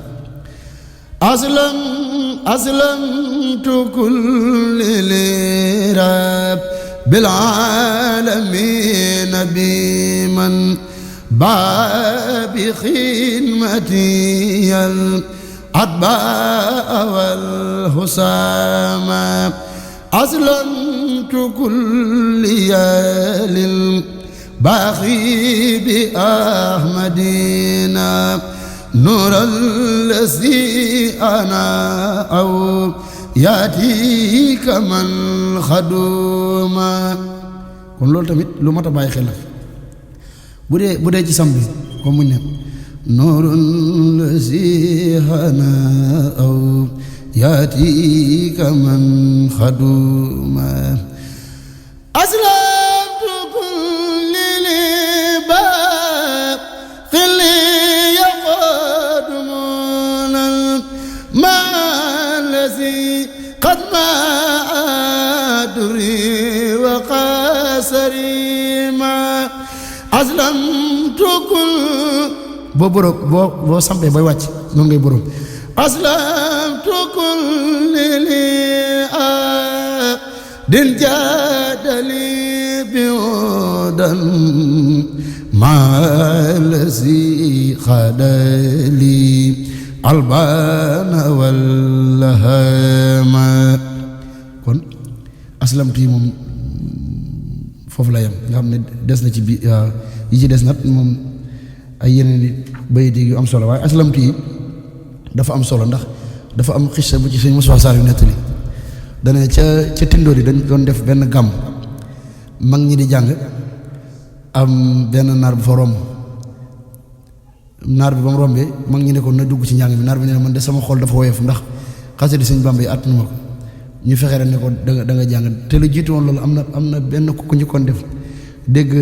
aslamtu kulli li rabbil alamin bi man baabi xidmatiyal atbaa wal husama aslamtu kulliya lil baaxi bi ahmadina nuural lazi ana aw yaati kaman xaduma kon loolu tamit lu mat a bàyyi xel la bu dee ci sam bi comme muñ ne nuural lazi ana aw yaati kaman xaduma قد ما أدري وقاسري ما أسلمت كل boo sampee bay wàcc noonu ngay borom أسلمت كل لأبد جادلي بعودا مع الذي خدلي albana wallahama kon aslamtu yi moom foofu la yem nga xam ne des na ci bi yi ci des nag moom ay yeneen i bayit yu am solo waaye aslamtu yi dafa am solo ndax dafa am xissa bu ci sëñ Moussa Sarr yu nettali dana ca Tindóor yi dañ doon def benn gàmm mag ñi di jàng am benn naar bu fa romb naar bi ba mu rombee mag ñi ne ko na dugg ci njàng mi naar bi ne man de sama xol dafa woyof ndax xasida Sëñ Bamba yi àttanu ma ko ñu fexe rek ne ko da nga jàng te lu jiitu woon loolu am na benn ku ñu kon def dégg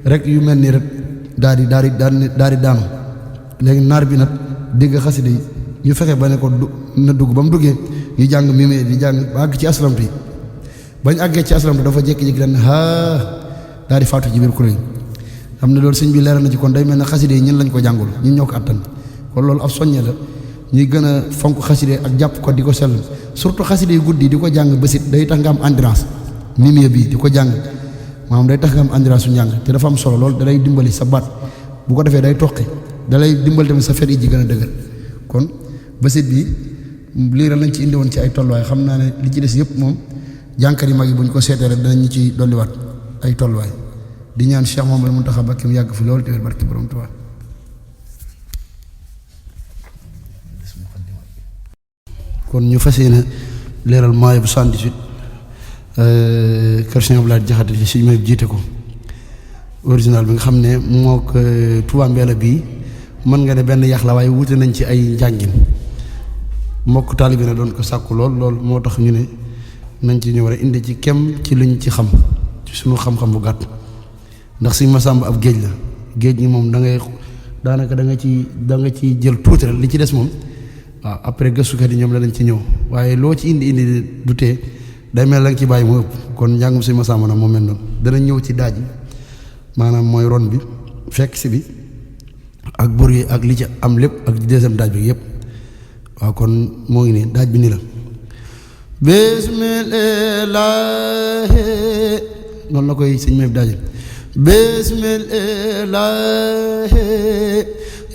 rek yu mel nii rek daal di daanu léegi naar bi nag dégg xasida yi ñu fexe ba ne ko na dugg ba mu duggee ñu jàng mimee di jàng ba àgg ci aslamtu yi bañ àggee ci aslamtu dafa jékki-jékki daal ne daal di faatu ci biir kuréel xam ne loolu sëñ bi leeral na ci kon day mel ne xaside yi ñun lañ ko jàngul ñun ñoo ko attan kon loolu ab soññe la ñuy gën a fonk xaside ak jàpp ko di ko sell surtout xaside yu guddi di ko jàng bësit day tax nga am endurance mimie bi di ko jàng maanaam day tax nga am endurance su njàng te dafa am solo loolu da lay dimbali sa baat bu ko defee day toqi da lay dimbali tamit sa fer yi ji gën a dëgër kon bësit bi lii rek lañ ci indi woon ci ay tolluwaay xam naa ne li ci des yëpp moom jànkar yi mag yi bu ñu ko seetee rek danañ ñu ci dolliwaat ay tolluwaay di ñaan Cheikh Mouhamadou Mountakha Mbacké mu yàgg fi loolu te wér barke borom Tuubaa kon ñu fas yéene leeral maay bu 118 kër Cheikh Abdoulaye Jaxate ci suñu may jiite ko original bi nga xam ne moo ko Touba Mbella bii mën nga ne benn yax la waaye wuute nañ ci ay njàngin mbokk taalibe na doon ko sàkku lool moo tax ñu ne nañ ci ñëw rek indi ci kem ci luñ ci xam ci suñu xam-xam bu gàtt ndax Sëñ Masamba ab géej la géej gi moom da nga ci jël tuuti rek li ci des moom waaw après gëstukat yi ñoom la dañ ci ñëw waaye loo ci indi du tee day mel la nga ci bàyyi mu ëpp kon njàngum Sëñ Masamba nag moo mel noonu dana ñëw ci daaj yi maanaam mooy ron bi fekk si bi ak bur yi ak li ci am lépp ak deuxième daaj bi yëpp waaw kon moo ngi nii daaj bi ni la bismillah noonu la koy sëñ may daaj bismillah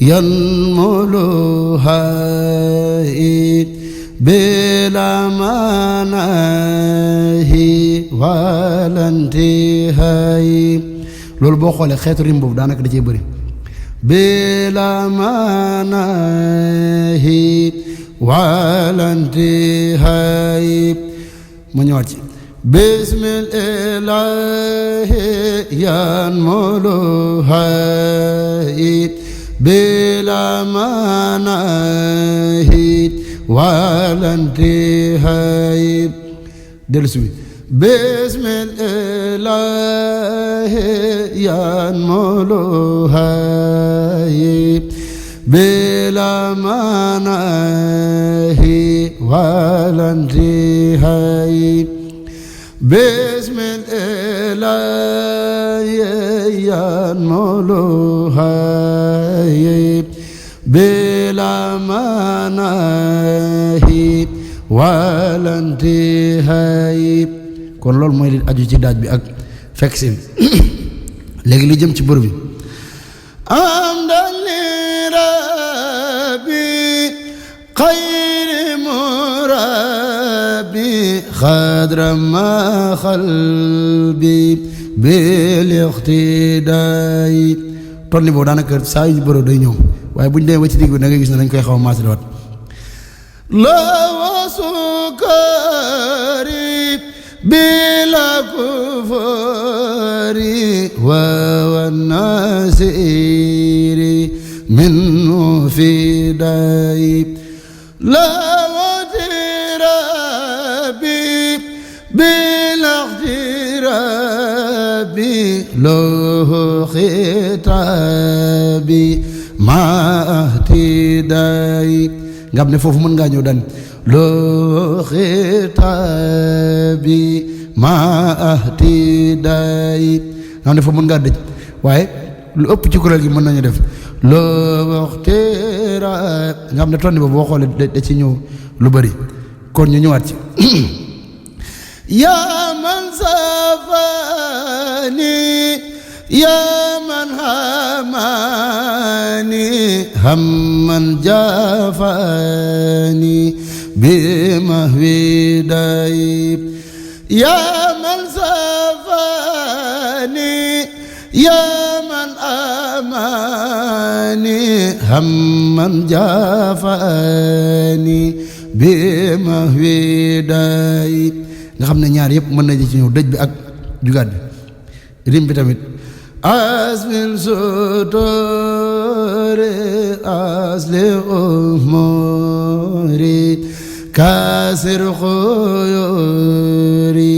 yan muluhay bila manahi walantihay loolu boo xoolee xeetu rim boobu daanaka da cee bëri bila manahi walantihay ma ñëwaat ci bismillah yan muluhay bila manahi walantihay dellu si bi bismillah yan muluhay bila manahi walantihay bismillahi yan muluhay bila manahi walantihay. kon loolu mooy li aju ci daaj bi ak fekk si léegi li jëm ci bër bi amdan li rabbi xayri murabbi xadra ma xalbi bil ixtidaay. ton ni boobu daanaka saa yu bëroo day ñëw waaye bu ñu demee ba ci digg bi da ngay gis ne dañ koy xaw a maasale wat la wasukari bila kufari wa nasiri minhu fiday la watirabi bila ihtirabi lahu khitabi ma ihtiday. nga xam ne foofu mën ngaa ñëw daan loo xitaabi ma ahtidaay nga xam ne foofu mën ngaa dëj waaye lu ëpp ci kuréel gi mën nañu def loo waxteera nga xam ne tonni ba boo xoolee da ci ñëw lu bari kon ñu ñëwaat ci yaa man safani yaa man hamani hamman jafani bimahwiday yaa man safani yaa man amani hamman jafani bimahwiday. nga xam ne ñaar yëpp mën nañu ci ñëw dëj bi ak jugaat bi rim bi tamit asmin sutore asli umuri kasir khuyuri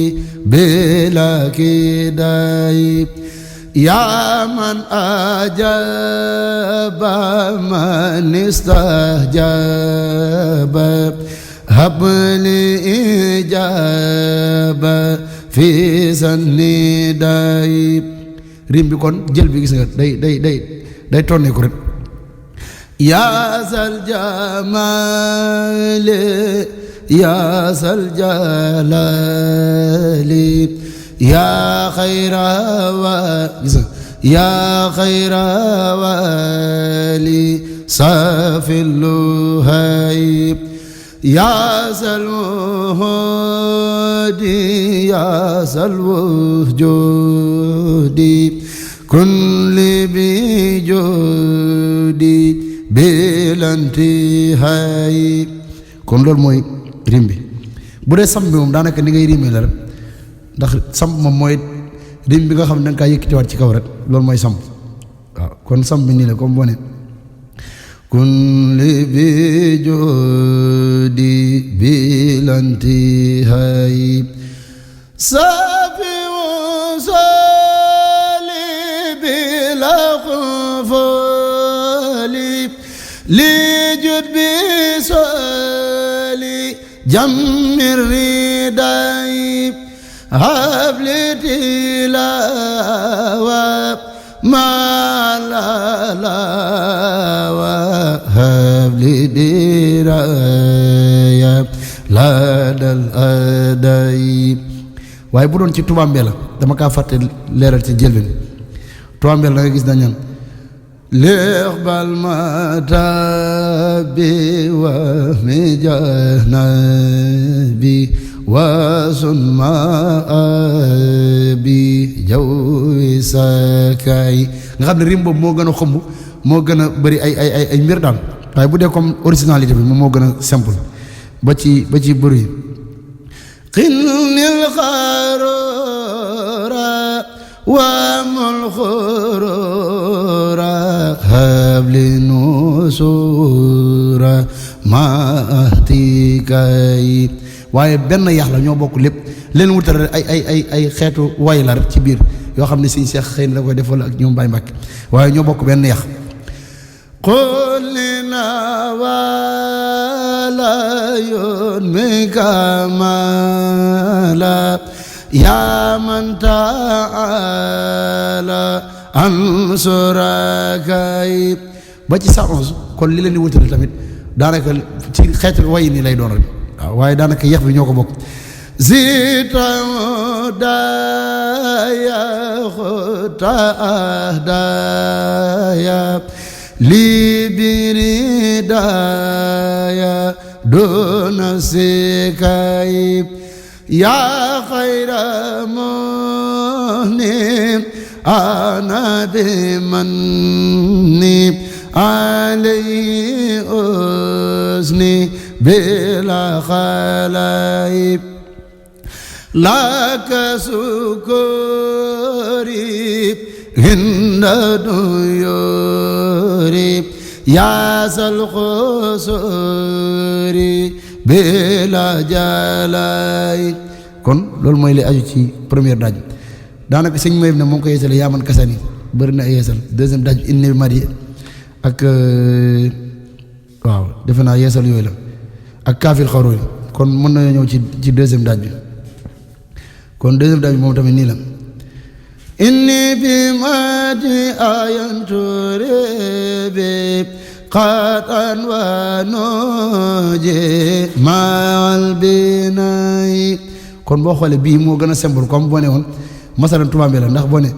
bila kidai ya man ajaba man istajaba habli ijaba fi sanniday. rim bi kon jël bi gis nga day tonne ko rek yaa sal jamali yaa sal jalali yaa xayra wa gis nga yaa xayra wali safilluhay yaa sal wuhudi yaa sal wujudi kun li bi jodi bilantihay. kon loolu mooy rim bi bu dee sam bi moom daanaka ni ngay rimee la rek ndax sam moom mooy rim bi nga xam ne danga kaa yëkkatiwaat ci kaw rek loolu mooy sam waaw kon sam bi nii la comme boo ne kun li bi jodi bilantihay safi wasali bila khufali li jud bi sali jammir riday habli tilawa ma la wa habli diraya la dal aday. waaye bu doon ci tubambe la dama kaa fàtte leeral ci jëlbin tubambe la nga gis dañ ñaan leex bal matabi wa mijanabi wa sunma abi jawi sakay. nga xam ne rim boobu moo gën a xomb moo gën a bëri ay mbir daal waaye bu dee comme originalité bi moom moo gën a simple ba ci bëri xilnil xarora wa mul xurora habli nusura mahtikay. waaye benn yax la ñoo bokk lépp leen wutal ay xeetu way la rek ci biir yoo xam ne siñ seex xëy na da koy defal ak ñoom Baay Mbàkke waaye ñoo bokk benn yax qulina wala yun mi kamala yaa man taala an surakaay ba ci 111 kon li leen di wutale tamit daanaka ci xeetu way ni lay doon rek waaw waaye daanaka yeex bi ñoo ko bokk daya daya li biri daya dona sekay ya khayra muhnim ana bimanni alayhi usni bila khalaib لك سكري هند ديوري يا سالخسوري بلا جلاي kon loolu mooy li aju ci première daaj daanaka sëñ Mayib ne moo ngi ko yeesale yaa man kasani bëri na ay yeesal deuxième daaj inni mari ak waaw defe naa yeesal yooyu la ak kaafil xaroy kon mën na ñëw ci deuxième daaj bi kon deuxième daaj bi moom tamit nii la inni bi mati ayanturebe qatan wa noje maal binay kon boo xoolee bii moo gën a simple comme boo ne woon masalan tubaab la ndax boo ne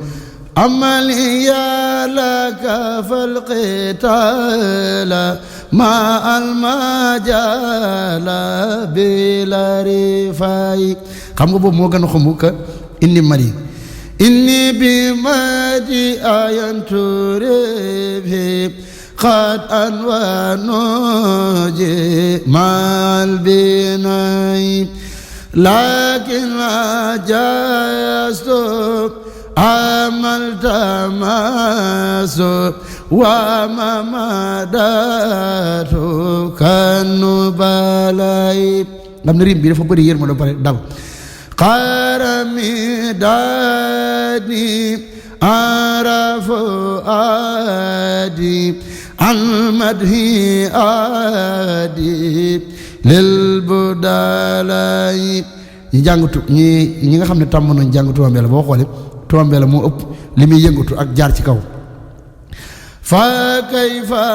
amali yalaka falqitala ma almajala bila rifay xam nga boobu moo gën a xumb ka inni mari inni bi madi ayanturebi qad anwa noje mal binay lakin ajastu عملت ماسو وممدات كالنبلاي ngam ne rim bi dafa bëri yërma do pare dal qarami dani arafu adi almadhi adi lil budalay ñi jàngatu ñi nga xam ne tàmm nañ jàng Tuuba boo xoolee Tuuba moo ëpp li muy yëngatu ak jaar ci kaw fa kayfa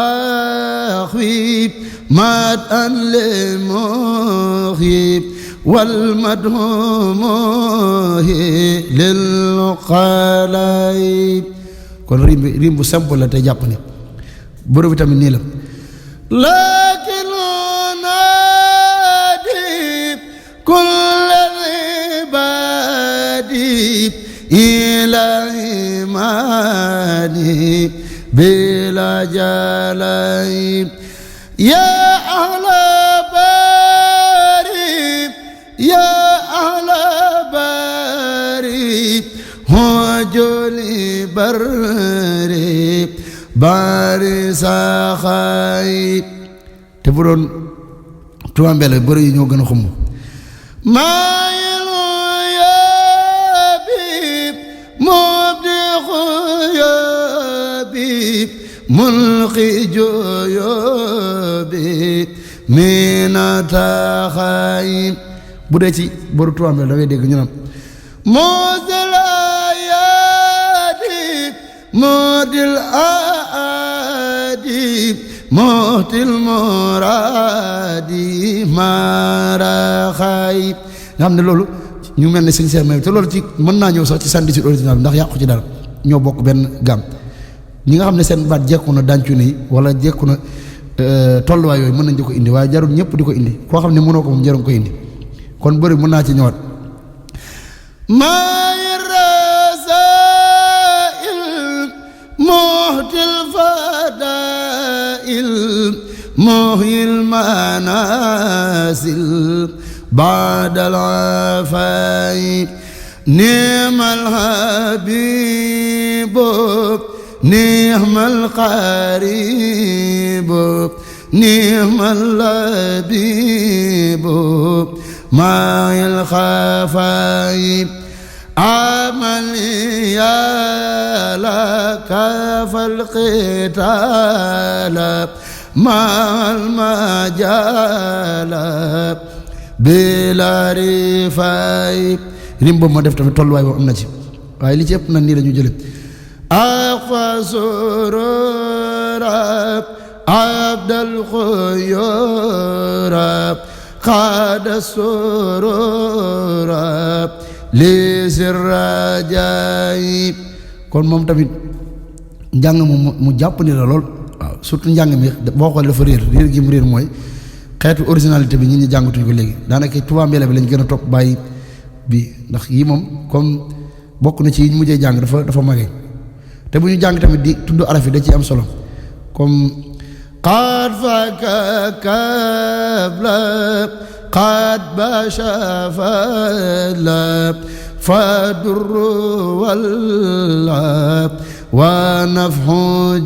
axwib mat an le muxib wal madhumuhi lil xalayib kon rim bu simple la te jàpp ne boro bi tamit nii la lakin naadi kull ibadi ilahi mani bila jalai ya ahla bari ya ahla bari hujuli bari bari saxay te bu doon Tuuba Mbella bëri yi ñoo gën a xumb mayilu yabib mubdi xuyabib mulqi joyobib minataxayib bu dee ci boru Tuuba Mbella da ngay dégg ñu naan mosla yadib modil aadib moxtil moradi maraxayib nga xam ne loolu ñu mel ne sincère may te loolu ci mën naa ñëw sax ci 118 original ndax yàqu ci dara ñoo bokk benn gam ñi nga xam ne seen baat jekku na dàncu ne yi wala jekku na tolluwaay yooyu mën nañ di ko indi waaye jarul ñëpp di ko indi koo xam ne mënoo ko moom jarul ko indi kon bëri mën naa ci ñëwaat muhtil fadail muhyil manasil badal afay ni'mal habib ni'mal qarib ni'mal labib ma'il khafay عملي لك فالقتال مع المجال بلا رفاي rim boobu ma def tamit tolluwaay boobu am na ci waaye li ci ëpp nag nii la ñu jëlee aqfa surura abdal xuyura xaada surura li sirrajaay kon moom tamit njàng mu jàpp ni la lool waaw surtout njàng mi boo xoolee dafa réer gi mu réer mooy xeetu originalité bi ñi jàngatuñ ko léegi daanaka Touba Mbella bi lañ gën a topp bàyyi bi ndax yii moom comme bokk na ci yi ñu mujjee jàng dafa mage te bu ñu jàng tamit di tudd araf yi da ciy am solo comme qad faka kabla qad bashafala fadurru walla wa nafhu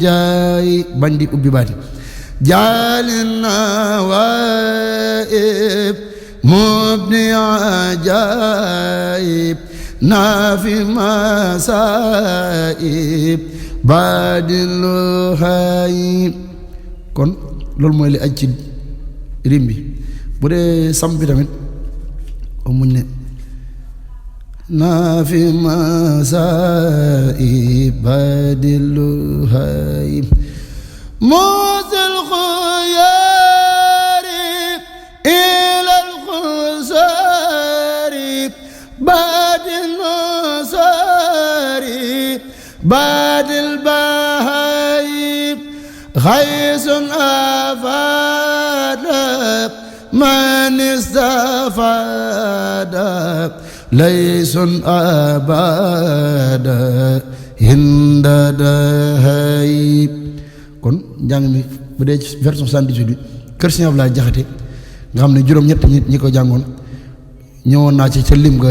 jaay bañ di ubbi baati jaalina waib mubni ajaib naafi masaib baadilu hayib kon loolu mooy li aj ci rim bi bu dee sam bi tamit muñ ne naafi masaib baadilu hayib musil xuyaari ilal xusaari baadil nasaari baadil bahayib xaysun afaada man istafada laysun abada hinda dahayib kon njàng mi bu dee ci version 78 bi kër Sëñ Abdoulaye Jaxate nga xam ne juróom-ñett nit ñi ko jàngoon ñëwoon naa ci ca lim ga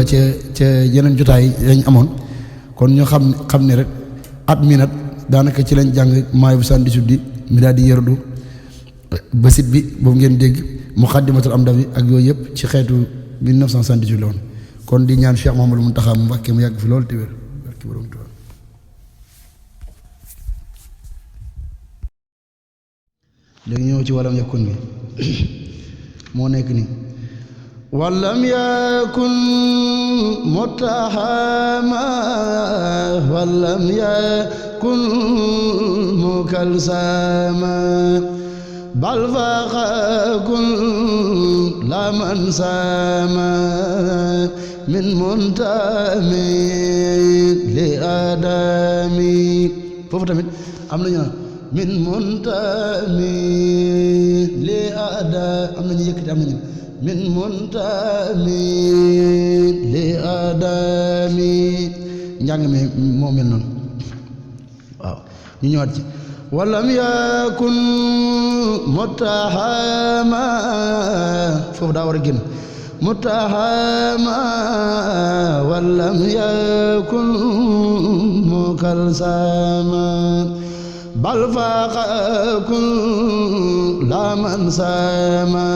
ca yeneen jotaay lañ amoon kon ñu xam ne rek at mi nag daanaka ci lañ jàng maay bu 78 bi mi daal di yërdu basit bi boobu ngeen dégg muqaddimatul amda bi ak yooyu yëpp ci xeetu 1978 la woon kon di ñaan Cheikh Mouhamadou Mountakha mu Mbacké mu yàgg fi loolu te wér barki borom Tuubaa léegi ñëw ci walam yakun bi moo nekk ni walam yakun mutahama walam yakun mukalsama bal faqakun laman sama min muntami li adami foofu tamit am nañu naan min muntami li ada am nañu yëkkati am nañu min muntami li adami njàng mi moo mel noonu waaw ñu ñëwaat ci walam yakun mutahama foofu daa war a génn mutahama walam yakun mukalsama bal faqakun laman sama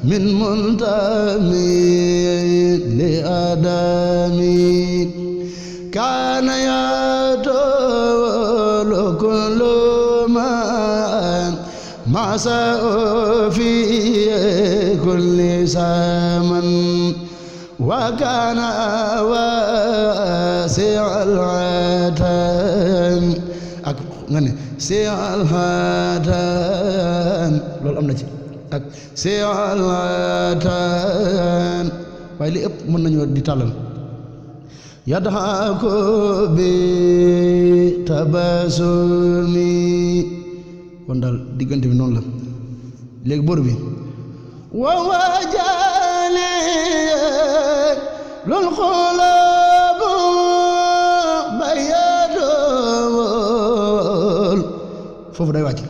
min muntami li adami kana yatolu kullu man masa fi kulli zaman wa kana wasi'al atan ak nga ne si'al hatan loolu am na ci ak si'al hatan waaye li ëpp mën nañu di tàllal yadhaku bi tabasumi kon daal diggante bi noonu la léegi bor bi wa wajali lul xulub bayadul foofu day wàcc